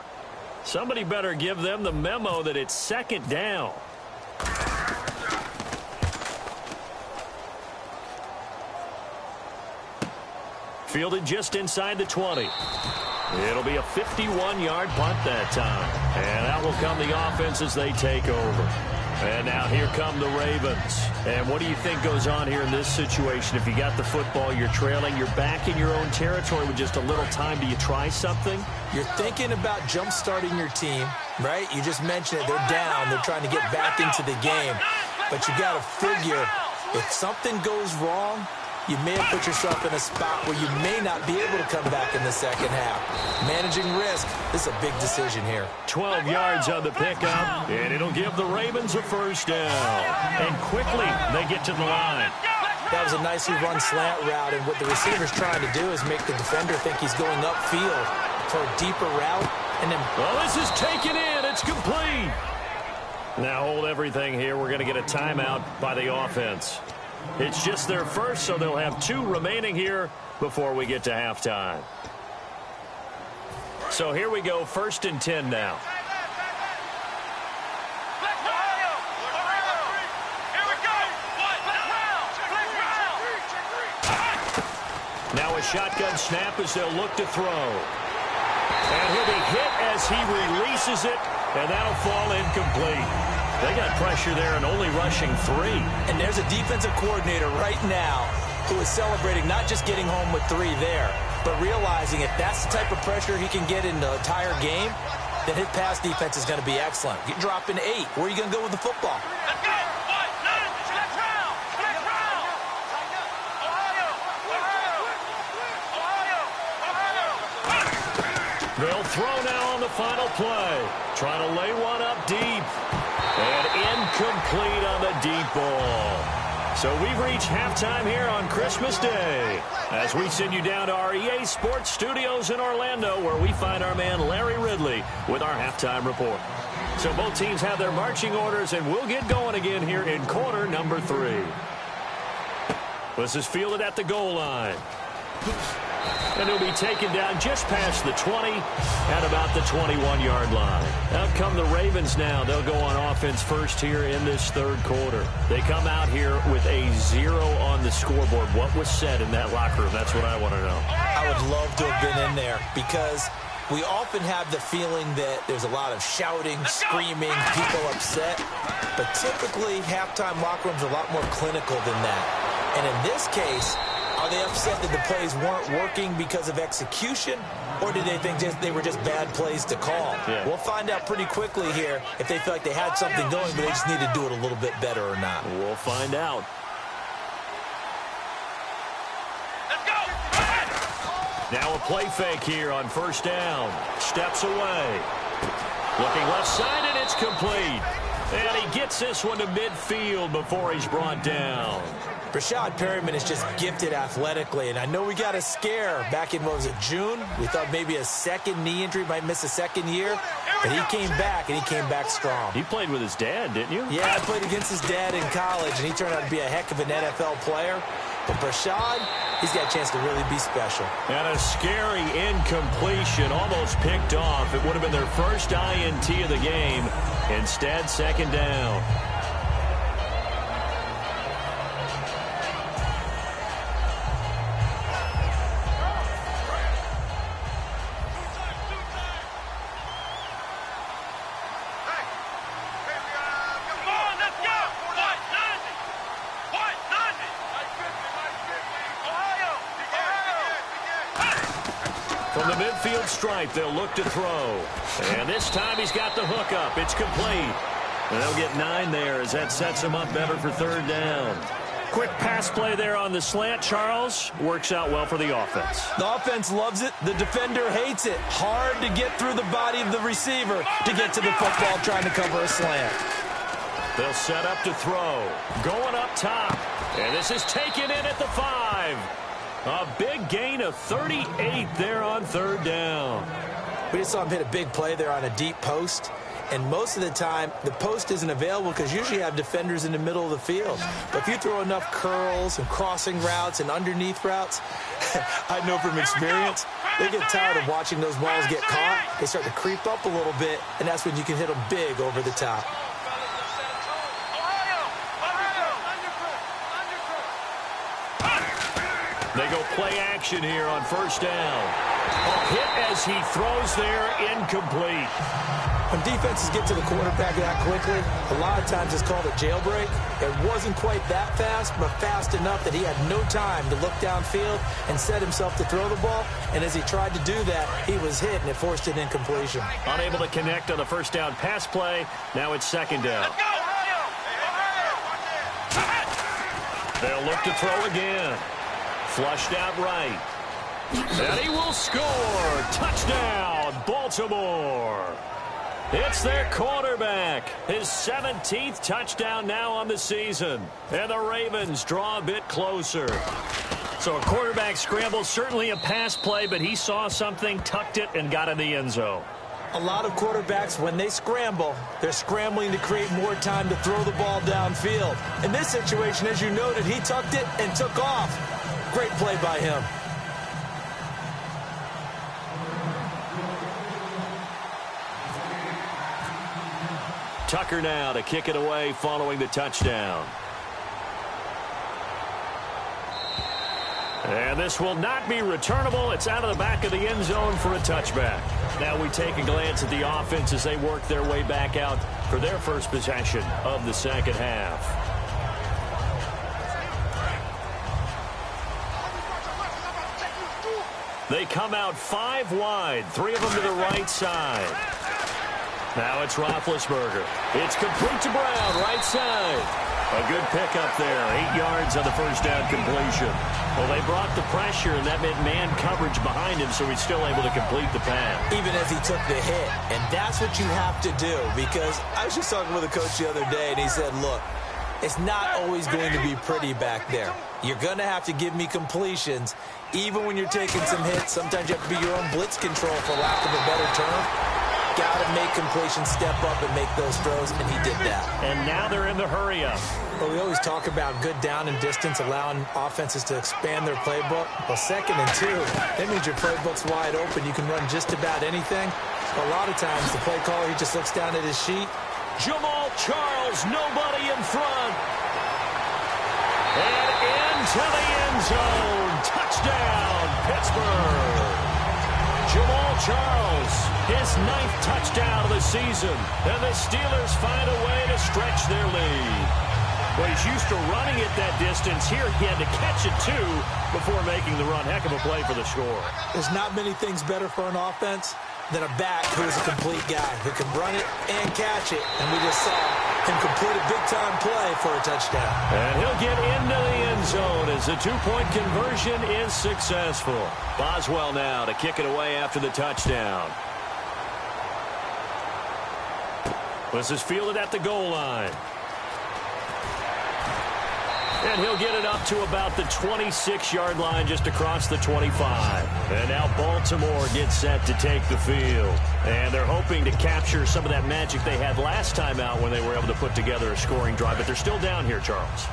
Somebody better give them the memo that it's 2nd down. Fielded just inside the 20. It'll be a 51-yard punt that time. And out will come the offense as they take over. And now here come the Ravens. And what do you think goes on here in this situation? If you got the football, you're trailing, you're back in your own territory with just a little time. Do you try something? You're thinking about jump-starting your team, right? You just mentioned it. They're down. They're trying to get back into the game. But you got to figure, if something goes wrong, you may have put yourself in a spot where you may not be able to come back in the second half. Managing risk, this is a big decision here. 12 yards on the pickup, and it'll give the Ravens a 1st down. And quickly, they get to the line. That was a nicely run slant route, and what the receiver's trying to do is make the defender think he's going upfield for a deeper route. And then, well, this is taken in. It's complete. Now hold everything here. We're going to get a timeout by the offense. It's just their first, so they'll have 2 remaining here before we get to halftime. So here we go, 1st and 10 now. Now a shotgun snap as they'll look to throw. And he'll be hit as he releases it, and that'll fall incomplete. They got pressure there and only rushing 3. And there's a defensive coordinator right now who is celebrating not just getting home with 3 there, but realizing if that's the type of pressure he can get in the entire game, then his pass defense is going to be excellent. You're dropping 8. Where are you going to go with the football? Let's go! Let's round! They'll throw now on the final play. Trying to lay one up deep. And incomplete on the deep ball. So we've reached halftime here on Christmas Day as we send you down to our EA Sports Studios in Orlando, where we find our man Larry Ridley with our halftime report. So both teams have their marching orders, and we'll get going again here in quarter number 3. This is fielded at the goal line. And he'll be taken down just past the 20 at about the 21-yard line. Out come the Ravens now. They'll go on offense first here in this 3rd quarter. They come out here with a 0 on the scoreboard. What was said in that locker room? That's what I want to know. I would love to have been in there because we often have the feeling that there's a lot of shouting, screaming, people upset. But typically, halftime locker rooms are a lot more clinical than that. And in this case, are they upset that the plays weren't working because of execution, or did they think they were just bad plays to call? Yeah. We'll find out pretty quickly here if they feel like they had something going, but they just need to do it a little bit better or not. We'll find out. Now a play fake here on 1st down. Steps away. Looking left side, and it's complete. And he gets this one to midfield before he's brought down. Rashad Perryman is just gifted athletically, and I know we got a scare back in, what was it, June? We thought maybe a second knee injury, might miss a second year, but he came back, and he came back strong. You played with his dad, didn't you? Yeah, I played against his dad in college, and he turned out to be a heck of an NFL player. But Rashad, he's got a chance to really be special. And a scary incompletion, almost picked off. It would have been their first INT of the game. Instead, second down. From the midfield stripe, they'll look to throw. And this time he's got the hook up. It's complete. And they'll get 9 there as that sets him up better for third down. Quick pass play there on the slant, Charles. Works out well for the offense. The offense loves it. The defender hates it. Hard to get through the body of the receiver to get to the football trying to cover a slant. They'll set up to throw. Going up top. And this is taken in at the 5. A big gain of 38 there on third down. We just saw him hit a big play there on a deep post. And most of the time, the post isn't available because usually you have defenders in the middle of the field. But if you throw enough curls and crossing routes and underneath routes, I know from experience, they get tired of watching those balls get caught. They start to creep up a little bit, and that's when you can hit them big over the top. They go play action here on first down. A hit as he throws there, incomplete. When defenses get to the quarterback that quickly, a lot of times it's called a jailbreak. It wasn't quite that fast, but fast enough that he had no time to look downfield and set himself to throw the ball. And as he tried to do that, he was hit, and it forced an incompletion. Unable to connect on the first down pass play. Now it's second down. They'll look to throw again. Flushed out right. And he will score. Touchdown, Baltimore. It's their quarterback. His 17th touchdown now on the season. And the Ravens draw a bit closer. So a quarterback scramble, certainly a pass play, but he saw something, tucked it, and got in the end zone. A lot of quarterbacks, when they scramble, they're scrambling to create more time to throw the ball downfield. In this situation, as you noted, he tucked it and took off. Great play by him. Tucker now to kick it away following the touchdown. And this will not be returnable. It's out of the back of the end zone for a touchback. Now we take a glance at the offense as they work their way back out for their first possession of the second half. They come out 5 wide, 3 of them to the right side. Now it's Roethlisberger. It's complete to Brown, right side. A good pickup there, 8 yards on the first down completion. Well, they brought the pressure, and that meant man coverage behind him, so he's still able to complete the pass. Even as he took the hit, and that's what you have to do, because I was just talking with a coach the other day, and he said, look, it's not always going to be pretty back there. You're going to have to give me completions, even when you're taking some hits. Sometimes you have to be your own blitz control, for lack of a better term. Got to make completions, step up, and make those throws, and he did that. And now they're in the hurry-up. Well, we always talk about good down and distance, allowing offenses to expand their playbook. Well, 2nd and 2, that means your playbook's wide open. You can run just about anything. A lot of times, the play caller, he just looks down at his sheet. Jamal Charles, nobody in front. And into the end zone. Touchdown, Pittsburgh. Jamal Charles, his 9th touchdown of the season. And the Steelers find a way to stretch their lead. Well, he's used to running it that distance. Here he had to catch it, too, before making the run. Heck of a play for the score. There's not many things better for an offense than a back who is a complete guy who can run it and catch it. And we just saw him complete a big-time play for a touchdown. And he'll get into the end zone as the 2-point conversion is successful. Boswell now to kick it away after the touchdown. This is fielded at the goal line. And he'll get it up to about the 26-yard line, just across the 25. And now Baltimore gets set to take the field. And they're hoping to capture some of that magic they had last time out when they were able to put together a scoring drive. But they're still down here, Charles.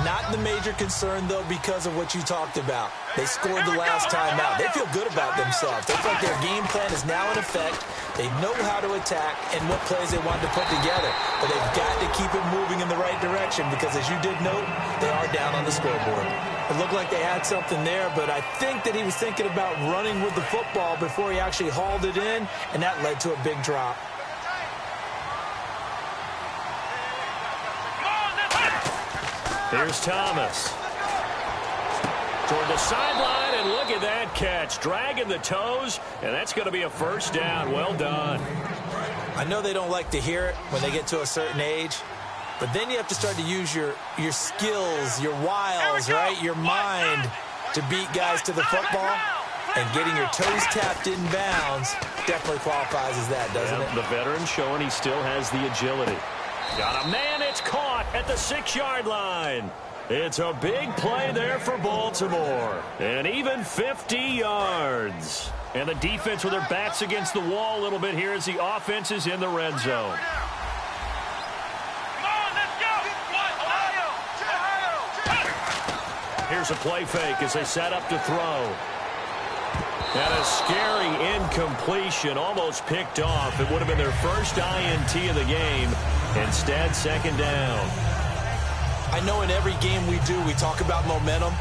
Not the major concern, though, because of what you talked about. They scored the last time out. They feel good about themselves. They feel like their game plan is now in effect. They know how to attack and what plays they want to put together. But they've got to keep it moving in the right direction because, as you did note, they are down on the scoreboard. It looked like they had something there, but I think that he was thinking about running with the football before he actually hauled it in, and that led to a big drop. Here's Thomas. Toward the sideline, and look at that catch. Dragging the toes, and that's going to be a first down. Well done. I know they don't like to hear it when they get to a certain age, but then you have to start to use your skills, your wiles, right, your mind to beat guys to the football. And getting your toes tapped in bounds definitely qualifies as that, doesn't it? The veteran showing he still has the agility. Got a man, it's caught at the 6-yard line. It's a big play there for Baltimore. And even 50 yards. And the defense with their backs against the wall a little bit here as the offense is in the red zone. Here's a play fake as they set up to throw. And a scary incompletion, almost picked off. It would have been their first INT of the game. Instead, second down. I know in every game we do, we talk about momentum.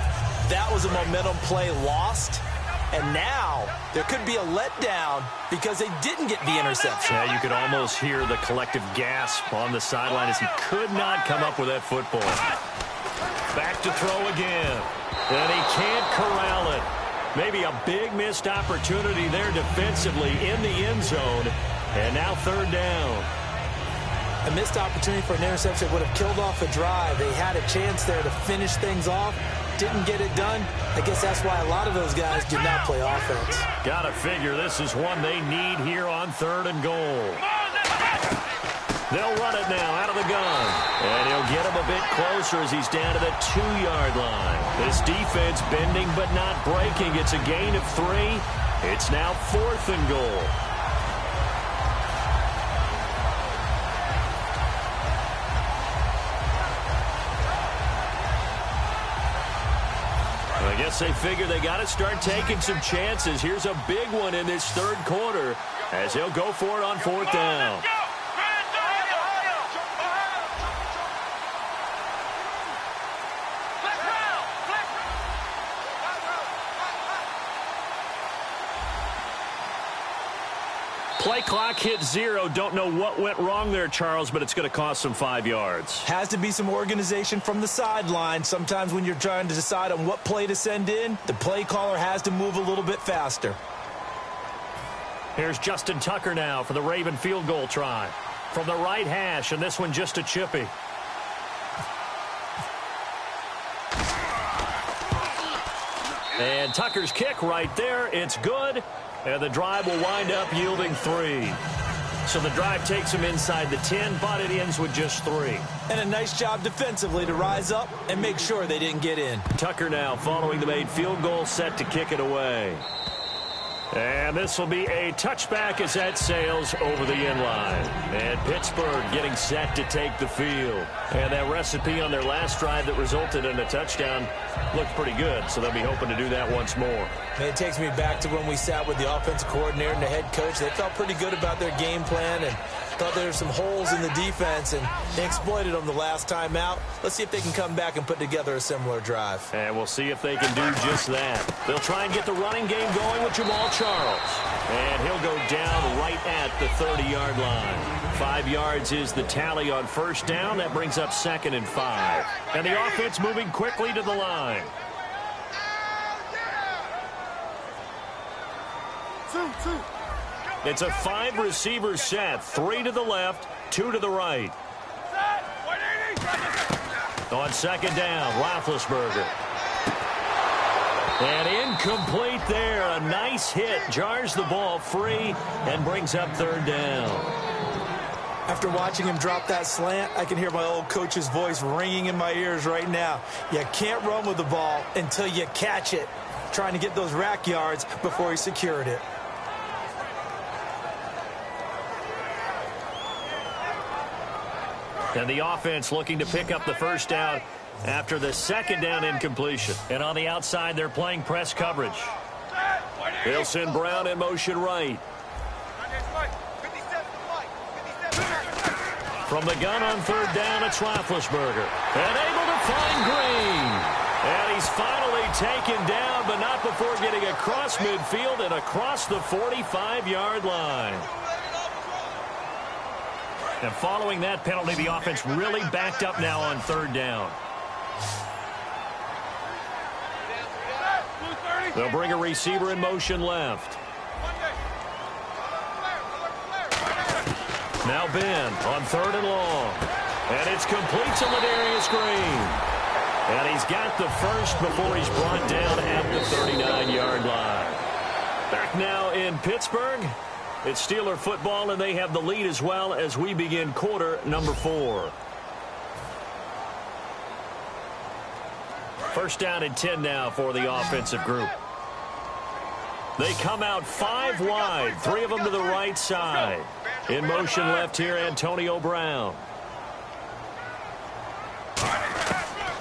That was a momentum play lost. And now there could be a letdown because they didn't get the interception. Yeah, you could almost hear the collective gasp on the sideline as he could not come up with that football. Back to throw again. And he can't corral it. Maybe a big missed opportunity there defensively in the end zone. And now third down. A missed opportunity for an interception would have killed off a drive. They had a chance there to finish things off. Didn't get it done. I guess that's why a lot of those guys did not play offense. Gotta figure this is one they need here on third and goal. They'll run it now out of the gun. And he'll get him a bit closer as he's down to the 2-yard line. This defense bending but not breaking. It's a gain of 3. It's now fourth and goal. I guess they figure they got to start taking some chances. Here's a big one in this third quarter as he'll go for it on fourth down. Play clock hit 0. Don't know what went wrong there, Charles, but it's going to cost them 5 yards. Has to be some organization from the sideline. Sometimes when you're trying to decide on what play to send in, the play caller has to move a little bit faster. Here's Justin Tucker now for the Raven field goal try. From the right hash, and this one just a chippy. And Tucker's kick right there. It's good. And the drive will wind up yielding 3. So the drive takes him inside the 10, but it ends with just 3. And a nice job defensively to rise up and make sure they didn't get in. Tucker now following the made field goal, set to kick it away. And this will be a touchback as that sails over the end line. And Pittsburgh getting set to take the field. And that recipe on their last drive that resulted in a touchdown looked pretty good, so they'll be hoping to do that once more. And it takes me back to when we sat with the offensive coordinator and the head coach. They felt pretty good about their game plan and thought there were some holes in the defense, and they exploited them the last time out. Let's see if they can come back and put together a similar drive. And we'll see if they can do just that. They'll try and get the running game going with Jamal Charles. And he'll go down right at the 30-yard line. 5 yards is the tally on first down. That brings up 2nd and 5. And the offense moving quickly to the line. 2-2. It's a 5-receiver set. 3 to the left, 2 to the right. On second down, Roethlisberger. And incomplete there. A nice hit. Jars the ball free and brings up third down. After watching him drop that slant, I can hear my old coach's voice ringing in my ears right now. You can't run with the ball until you catch it. Trying to get those rack yards before he secured it. And the offense looking to pick up the first down after the second down incompletion. And on the outside, they're playing press coverage. They'll send Brown in motion right. From the gun on third down, it's Roethlisberger. And able to find Green. And he's finally taken down, but not before getting across midfield and across the 45-yard line. And following that penalty, the offense really backed up now on third down. They'll bring a receiver in motion left. Now Ben on third and long. And it's complete to Ladarius Green. And he's got the first before he's brought down at the 39-yard line. Back now in Pittsburgh. It's Steeler football, and they have the lead as well as we begin quarter number 4. First down and 10 now for the offensive group. They come out 5 wide, 3 of them to the right side. In motion left here, Antonio Brown.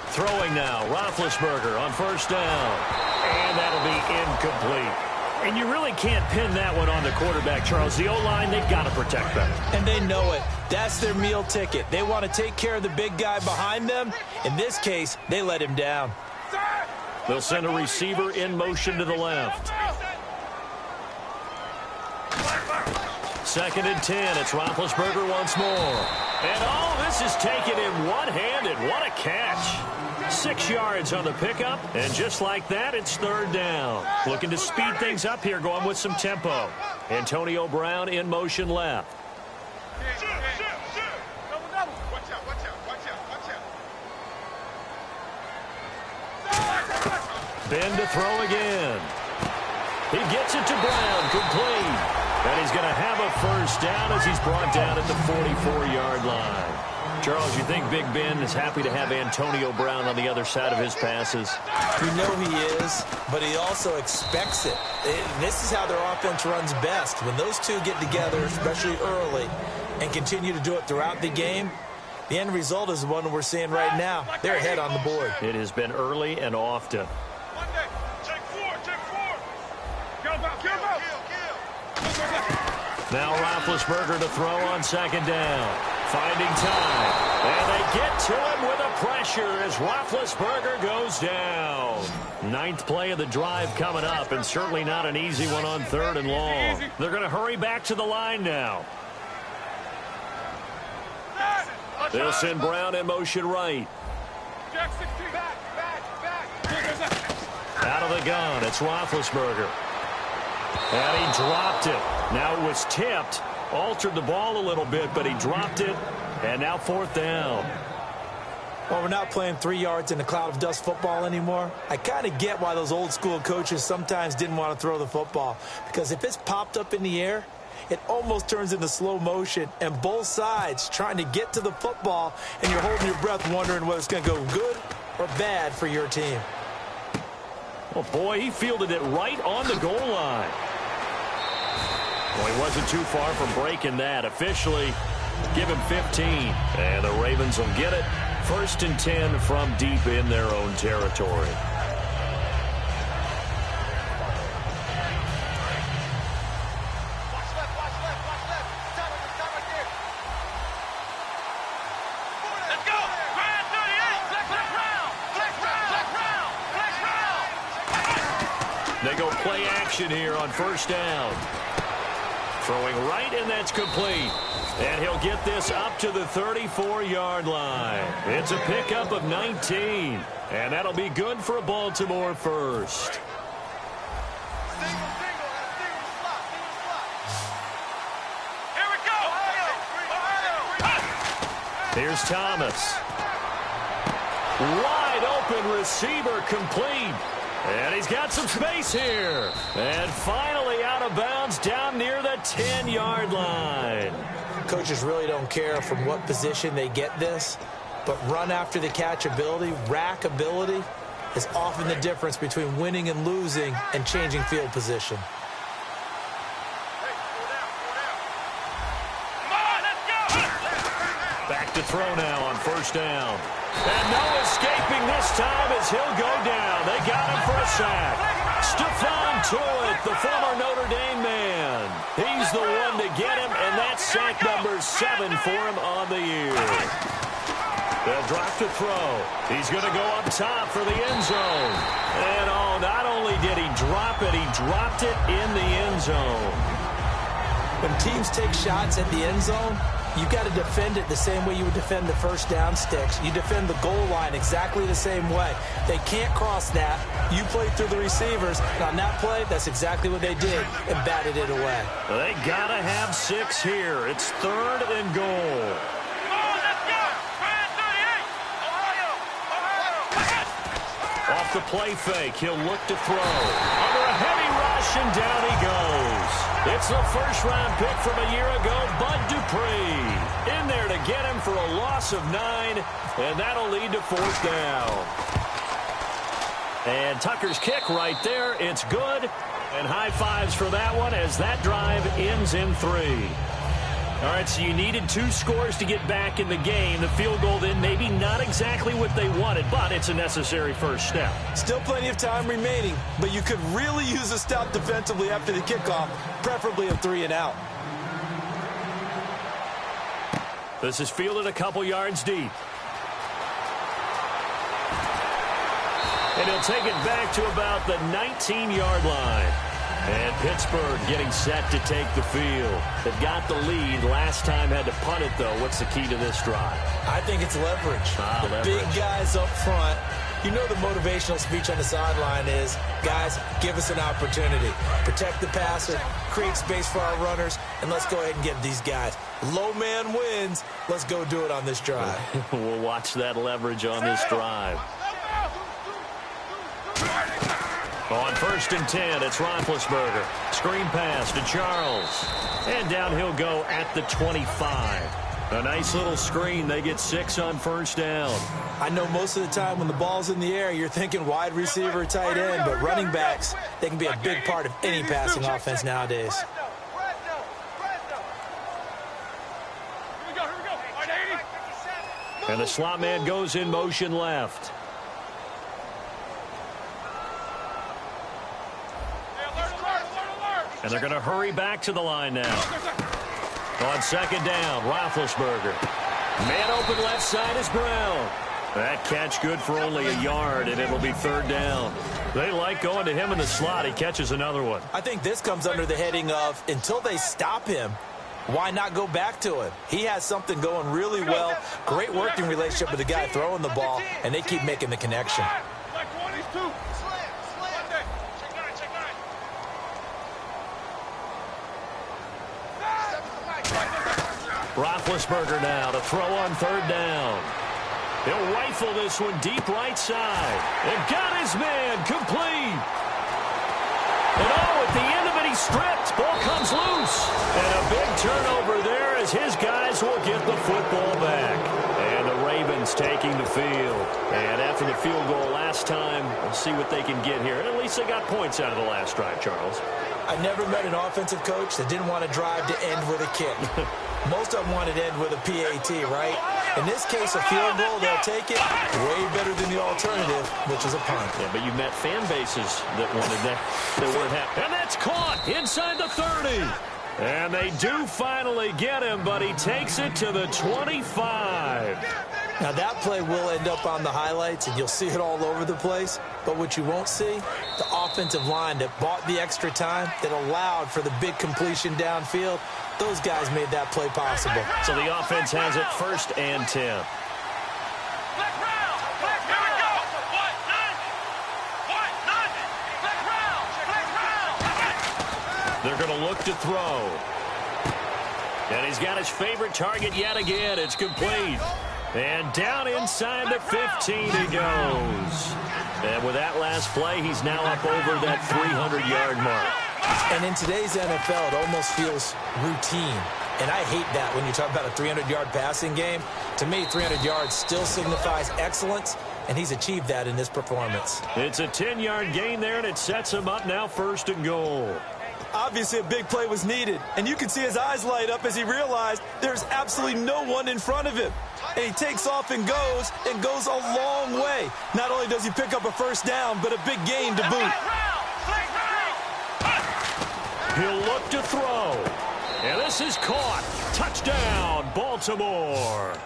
Throwing now, Roethlisberger on first down. And that'll be incomplete. And you really can't pin that one on the quarterback, Charles. The O-line, they've got to protect them. And they know it. That's their meal ticket. They want to take care of the big guy behind them. In this case, they let him down. They'll send a receiver in motion to the left. Second and 10. It's Roethlisberger once more. And all this is taken in one-handed. What a catch. 6 yards on the pickup, and just like that, it's third down. Looking to speed things up here, going with some tempo. Antonio Brown in motion left. Ben to throw again. He gets it to Brown, complete. And he's going to have a first down as he's brought down at the 44-yard line. Charles, you think Big Ben is happy to have Antonio Brown on the other side of his passes? You know he is, but he also expects it. This is how their offense runs best. When those two get together, especially early, and continue to do it throughout the game, the end result is the one we're seeing right now. They're ahead on the board. It has been early and often. Now Roethlisberger to throw on second down. Finding time. And they get to him with a pressure as Roethlisberger goes down. 9th play of the drive coming up, and certainly not an easy one on third and long. They're going to hurry back to the line now. They'll send Brown in motion right. Out of the gun, it's Roethlisberger. And he dropped it. Now it was tipped. Altered the ball a little bit, but he dropped it. And now fourth down. Well, we're not playing 3 yards in a cloud of dust football anymore. I kind of get why those old school coaches sometimes didn't want to throw the football. Because if it's popped up in the air, it almost turns into slow motion. And both sides trying to get to the football, and you're holding your breath wondering whether it's going to go good or bad for your team. Oh, boy, he fielded it right on the goal line. Well, he wasn't too far from breaking that. Officially, give him 15. And the Ravens will get it. First and 10 from deep in their own territory. They go play action here on first down. Throwing right, and that's complete. And he'll get this up to the 34-yard line. It's a pickup of 19. And that'll be good for a Baltimore first. Here we go. Here's Thomas. Wide open receiver complete. And he's got some space here. And finally out of bounds down near the 10-yard line. Coaches really don't care from what position they get this, but run after the catch ability, rack ability, is often the difference between winning and losing and changing field position. Back to throw now on first down. And no escaping this time as he'll go down. They got him for a sack. Stephon Tuitt, the former Notre Dame man. He's the one to get him, and that's sack number 7 for him on the year. They'll drop to throw. He's going to go up top for the end zone. And oh, not only did he drop it, he dropped it in the end zone. When teams take shots at the end zone, you've got to defend it the same way you would defend the first down sticks. You defend the goal line exactly the same way. They can't cross that. You play through the receivers. And on that play, that's exactly what they did and batted it away. They got to have 6 here. It's 3rd and goal. Off the play fake, he'll look to throw. Under a heavy rush, and down he goes. It's the first-round pick from a year ago, Bud Dupree. In there to get him for a loss of 9, and that'll lead to 4th down. And Tucker's kick right there. It's good. And high fives for that one as that drive ends in 3. All right, so you needed 2 scores to get back in the game. The field goal then maybe not exactly what they wanted, but it's a necessary first step. Still plenty of time remaining, but you could really use a stop defensively after the kickoff, preferably a 3 and out. This is fielded a couple yards deep. And he'll take it back to about the 19-yard line. And Pittsburgh getting set to take the field. They've got the lead. Last time had to punt it, though. What's the key to this drive? I think it's leverage. The leverage. Big guys up front. You know the motivational speech on the sideline is, guys, give us an opportunity. Protect the passer, create space for our runners, and let's go ahead and get these guys. Low man wins. Let's go do it on this drive. We'll watch that leverage on this drive. On 1st and 10, it's Roethlisberger. Screen pass to Charles. And down he'll go at the 25. A nice little screen. They get 6 on first down. I know most of the time when the ball's in the air, you're thinking wide receiver, tight end, but running backs, they can be a big part of any passing offense nowadays. And the slot man goes in motion left. And they're going to hurry back to the line now. On 2nd down, Roethlisberger. Man open left side is Brown. That catch good for only a yard, and it'll be 3rd down. They like going to him in the slot. He catches another one. I think this comes under the heading of, until they stop him, why not go back to him? He has something going really well. Great working relationship with the guy throwing the ball, and they keep making the connection. Roethlisberger now to throw on 3rd down. He'll rifle this one deep right side. And got his man complete. And oh, at the end of it, he's stripped. Ball comes loose. And a big turnover there as his guys will get the football back. And the Ravens taking the field. And after the field goal last time, we'll see what they can get here. And at least they got points out of the last drive, Charles. I never met an offensive coach that didn't want to drive to end with a kick. Most of them wanted to end with a PAT, right? In this case, a field goal, they'll take it. Way better than the alternative, which is a punt. Yeah, but you met fan bases that wanted that. They weren't happy. And that's caught inside the 30. And they do finally get him, but he takes it to the 25. Now, that play will end up on the highlights, and you'll see it all over the place. But what you won't see, the offensive line that bought the extra time, that allowed for the big completion downfield, those guys made that play possible. So the offense has it 1st and 10. They're going to look to throw. And he's got his favorite target yet again. It's complete. And down inside the 15 he goes. And with that last play, he's now up over that 300-yard mark. And in today's NFL, it almost feels routine. And I hate that when you talk about a 300-yard passing game. To me, 300 yards still signifies excellence, and he's achieved that in this performance. It's a 10-yard gain there, and it sets him up now 1st and goal. Obviously, a big play was needed, and you can see his eyes light up as he realized there's absolutely no one in front of him. And he takes off and goes a long way. Not only does he pick up a 1st down, but a big gain to boot. He'll look to throw. And this is caught. Touchdown, Baltimore.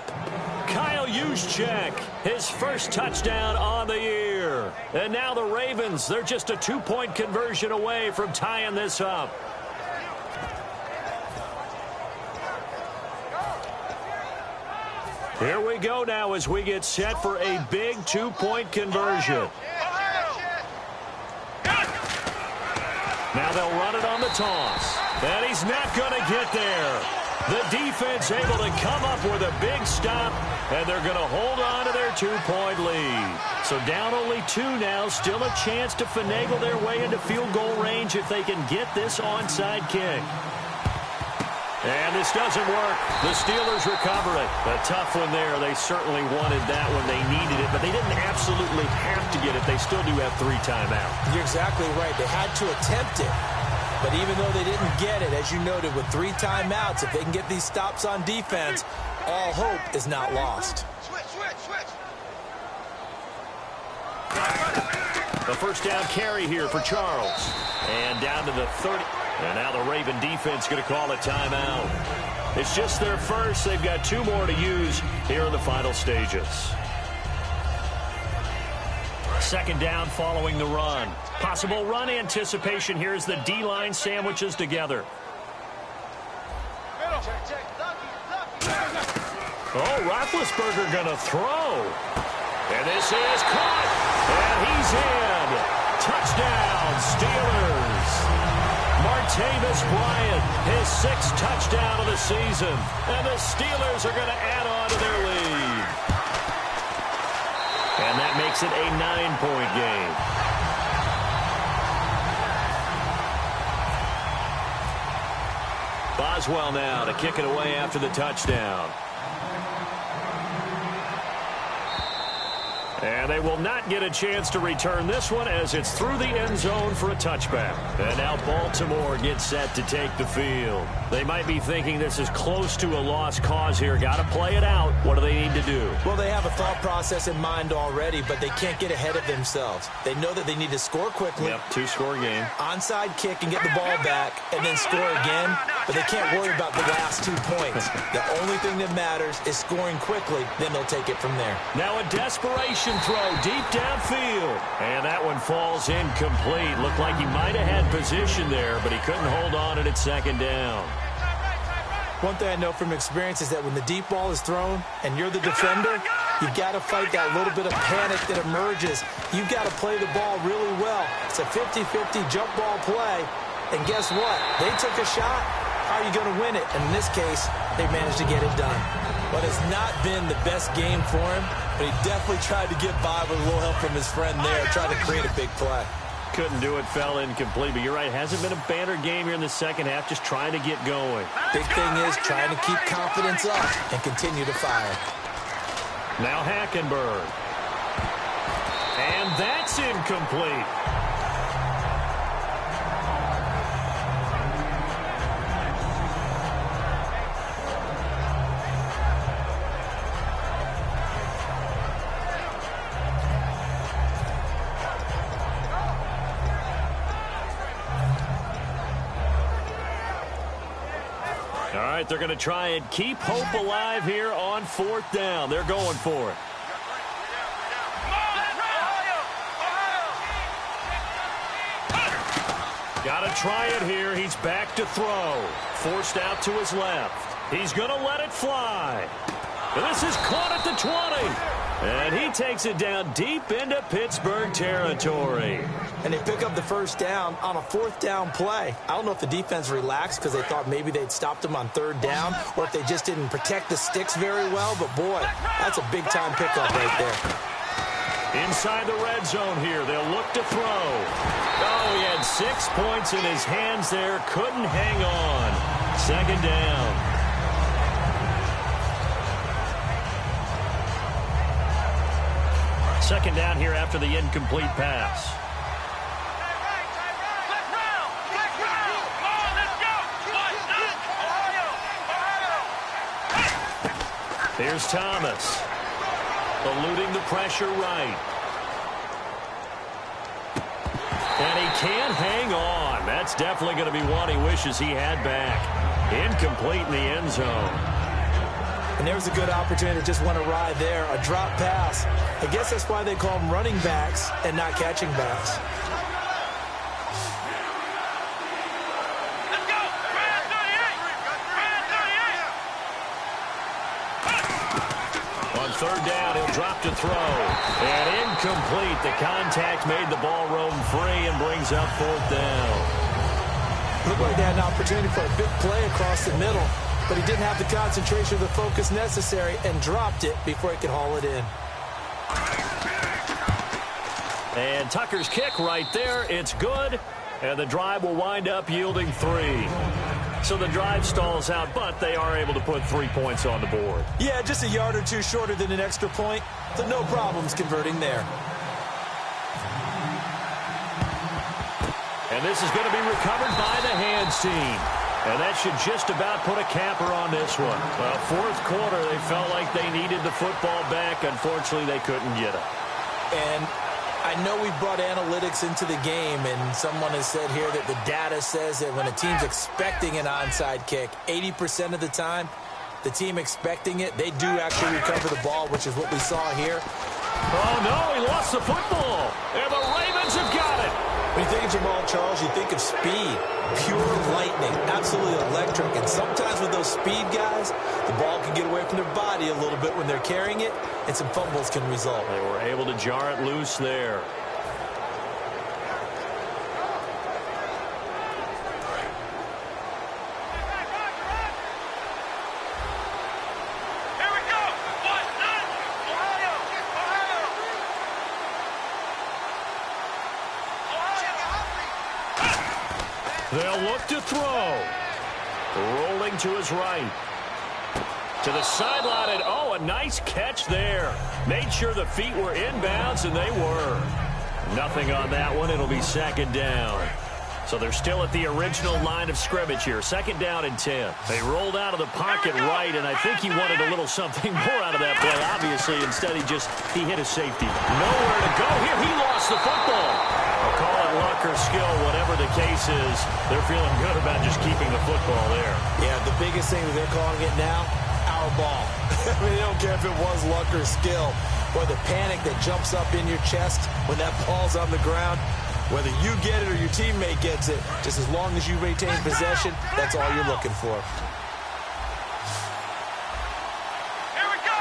Kyle Juszczyk, his 1st touchdown on the year. And now the Ravens, they're just a 2-point conversion away from tying this up. Here we go now as we get set for a big 2-point conversion. Now they'll run it on the toss. And he's not going to get there. The defense able to come up with a big stop, and they're going to hold on to their 2-point lead. So down only 2 now, still a chance to finagle their way into field goal range if they can get this onside kick. And this doesn't work. The Steelers recover it. A tough one there. They certainly wanted that when they needed it, but they didn't absolutely have to get it. They still do have 3 timeouts. You're exactly right. They had to attempt it. But even though they didn't get it, as you noted, with 3 timeouts, if they can get these stops on defense, all hope is not lost. The 1st down carry here for Charles. And down to the 30. And now the Raven defense going to call a timeout. It's just their 1st. They've got 2 more to use here in the final stages. 2nd down following the run. Possible run anticipation here as the D-line sandwiches together. Oh, Roethlisberger going to throw. And this is caught. And he's in. Touchdown, Steelers. Martavis Bryant, his 6th touchdown of the season. And the Steelers are going to add on to their lead. And that makes it a 9-point game. Boswell now to kick it away after the touchdown. And they will not get a chance to return this one as it's through the end zone for a touchback. And now Baltimore gets set to take the field. They might be thinking this is close to a lost cause here. Got to play it out. What do they need to do? Well, they have a thought process in mind already, but they can't get ahead of themselves. They know that they need to score quickly. Yep, 2-score game. Onside kick and get the ball back and then score again, but they can't worry about the last 2 points. The only thing that matters is scoring quickly, then they'll take it from there. Now a desperation throw deep downfield. And that one falls incomplete. Looked like he might have had position there, but he couldn't hold on at 2nd down. One thing I know from experience is that when the deep ball is thrown and you're the defender, you've got to fight that little bit of panic that emerges. You've got to play the ball really well. It's a 50-50 jump ball play. And guess what? They took a shot. How are you going to win it? And in this case, they managed to get it done. But it's not been the best game for him, but he definitely tried to get by with a little help from his friend there, trying to create a big play. Couldn't do it, fell incomplete. But you're right, hasn't been a banner game here in the 2nd half, just trying to get going. Big thing is trying to keep confidence up and continue to fire. Now Hackenberg. And that's incomplete. All right, they're going to try and keep hope alive here on 4th down. They're going for it. Got to try it here. He's back to throw. Forced out to his left. He's going to let it fly. And this is caught at the 20. And he takes it down deep into Pittsburgh territory. And they pick up the 1st down on a 4th down play. I don't know if the defense relaxed because they thought maybe they'd stopped him on 3rd down or if they just didn't protect the sticks very well. But, boy, that's a big-time pickup right there. Inside the red zone here, they'll look to throw. Oh, he had 6 points in his hands there. Couldn't hang on. Second down. Second down here after the incomplete pass. Here's Thomas. Eluding the pressure right. And he can't hang on. That's definitely going to be one he wishes he had back. Incomplete in the end zone. And there's a good opportunity to just want to ride there. A drop pass. I guess that's why they call them running backs and not catching backs. Third down, he'll drop to throw. And incomplete. The contact made the ball roam free and brings up fourth down. Looked like they had an opportunity for a big play across the middle, but he didn't have the concentration or the focus necessary and dropped it before he could haul it in. And Tucker's kick right there. It's good. And the drive will wind up yielding 3. So the drive stalls out, but they are able to put 3 points on the board. Yeah, just a yard or two shorter than an extra point, so no problems converting there. And this is going to be recovered by the hands team. And that should just about put a capper on this one. Well, fourth quarter, they felt like they needed the football back. Unfortunately, they couldn't get it. And I know we brought analytics into the game, and someone has said here that the data says that when a team's expecting an onside kick, 80% of the time, the team expecting it, they do actually recover the ball, which is what we saw here. Oh, no, he lost the football. And the Ravens have got it. When you think of Jamal Charles, you think of speed, pure lightning, absolutely electric. And sometimes with those speed guys, the ball can get away from their body a little bit when they're carrying it, and some fumbles can result. They were able to jar it loose there. They'll look to throw. Rolling to his right. To the sideline, and oh, a nice catch there. Made sure the feet were inbounds, and they were. Nothing on that one. It'll be second down. So they're still at the original line of scrimmage here. Second down and 10. They rolled out of the pocket right, and I think he wanted a little something more out of that play, obviously. Instead, he hit his safety. Nowhere to go here. He lost the football. I'll call it luck or skill, whatever the case is. They're feeling good about just keeping the football there. Yeah, the biggest thing that they're calling it now, our ball. I mean, they don't care if it was luck or skill. Or the panic that jumps up in your chest when that ball's on the ground. Whether you get it or your teammate gets it, just as long as you retain possession, that's all you're looking for. Here we go.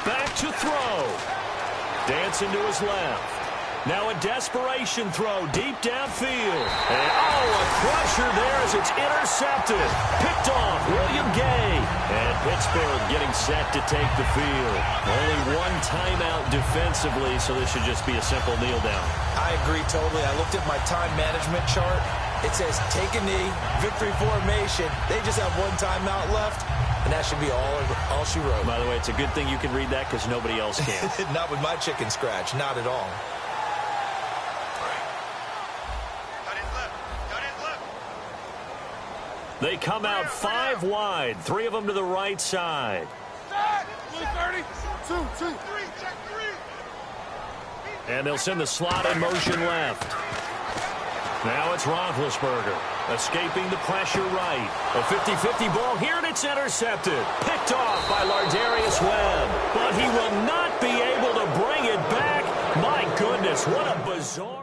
Back to throw. Dancing to his left. Now a desperation throw deep downfield. And oh, a crusher there as it's intercepted. Picked off William Gay. And Pittsburgh getting set to take the field. Only one timeout defensively, so this should just be a simple kneel down. I agree totally. I looked at my time management chart. It says take a knee, victory formation. They just have one timeout left, and that should be all she wrote. By the way, it's a good thing you can read that because nobody else can. Not with my chicken scratch. Not at all. They come out 5 wide, 3 of them to the right side. And they'll send the slot in motion left. Now it's Roethlisberger, escaping the pressure right. A 50-50 ball here, and it's intercepted. Picked off by Lardarius Webb. But he will not be able to bring it back. My goodness, what a bizarre...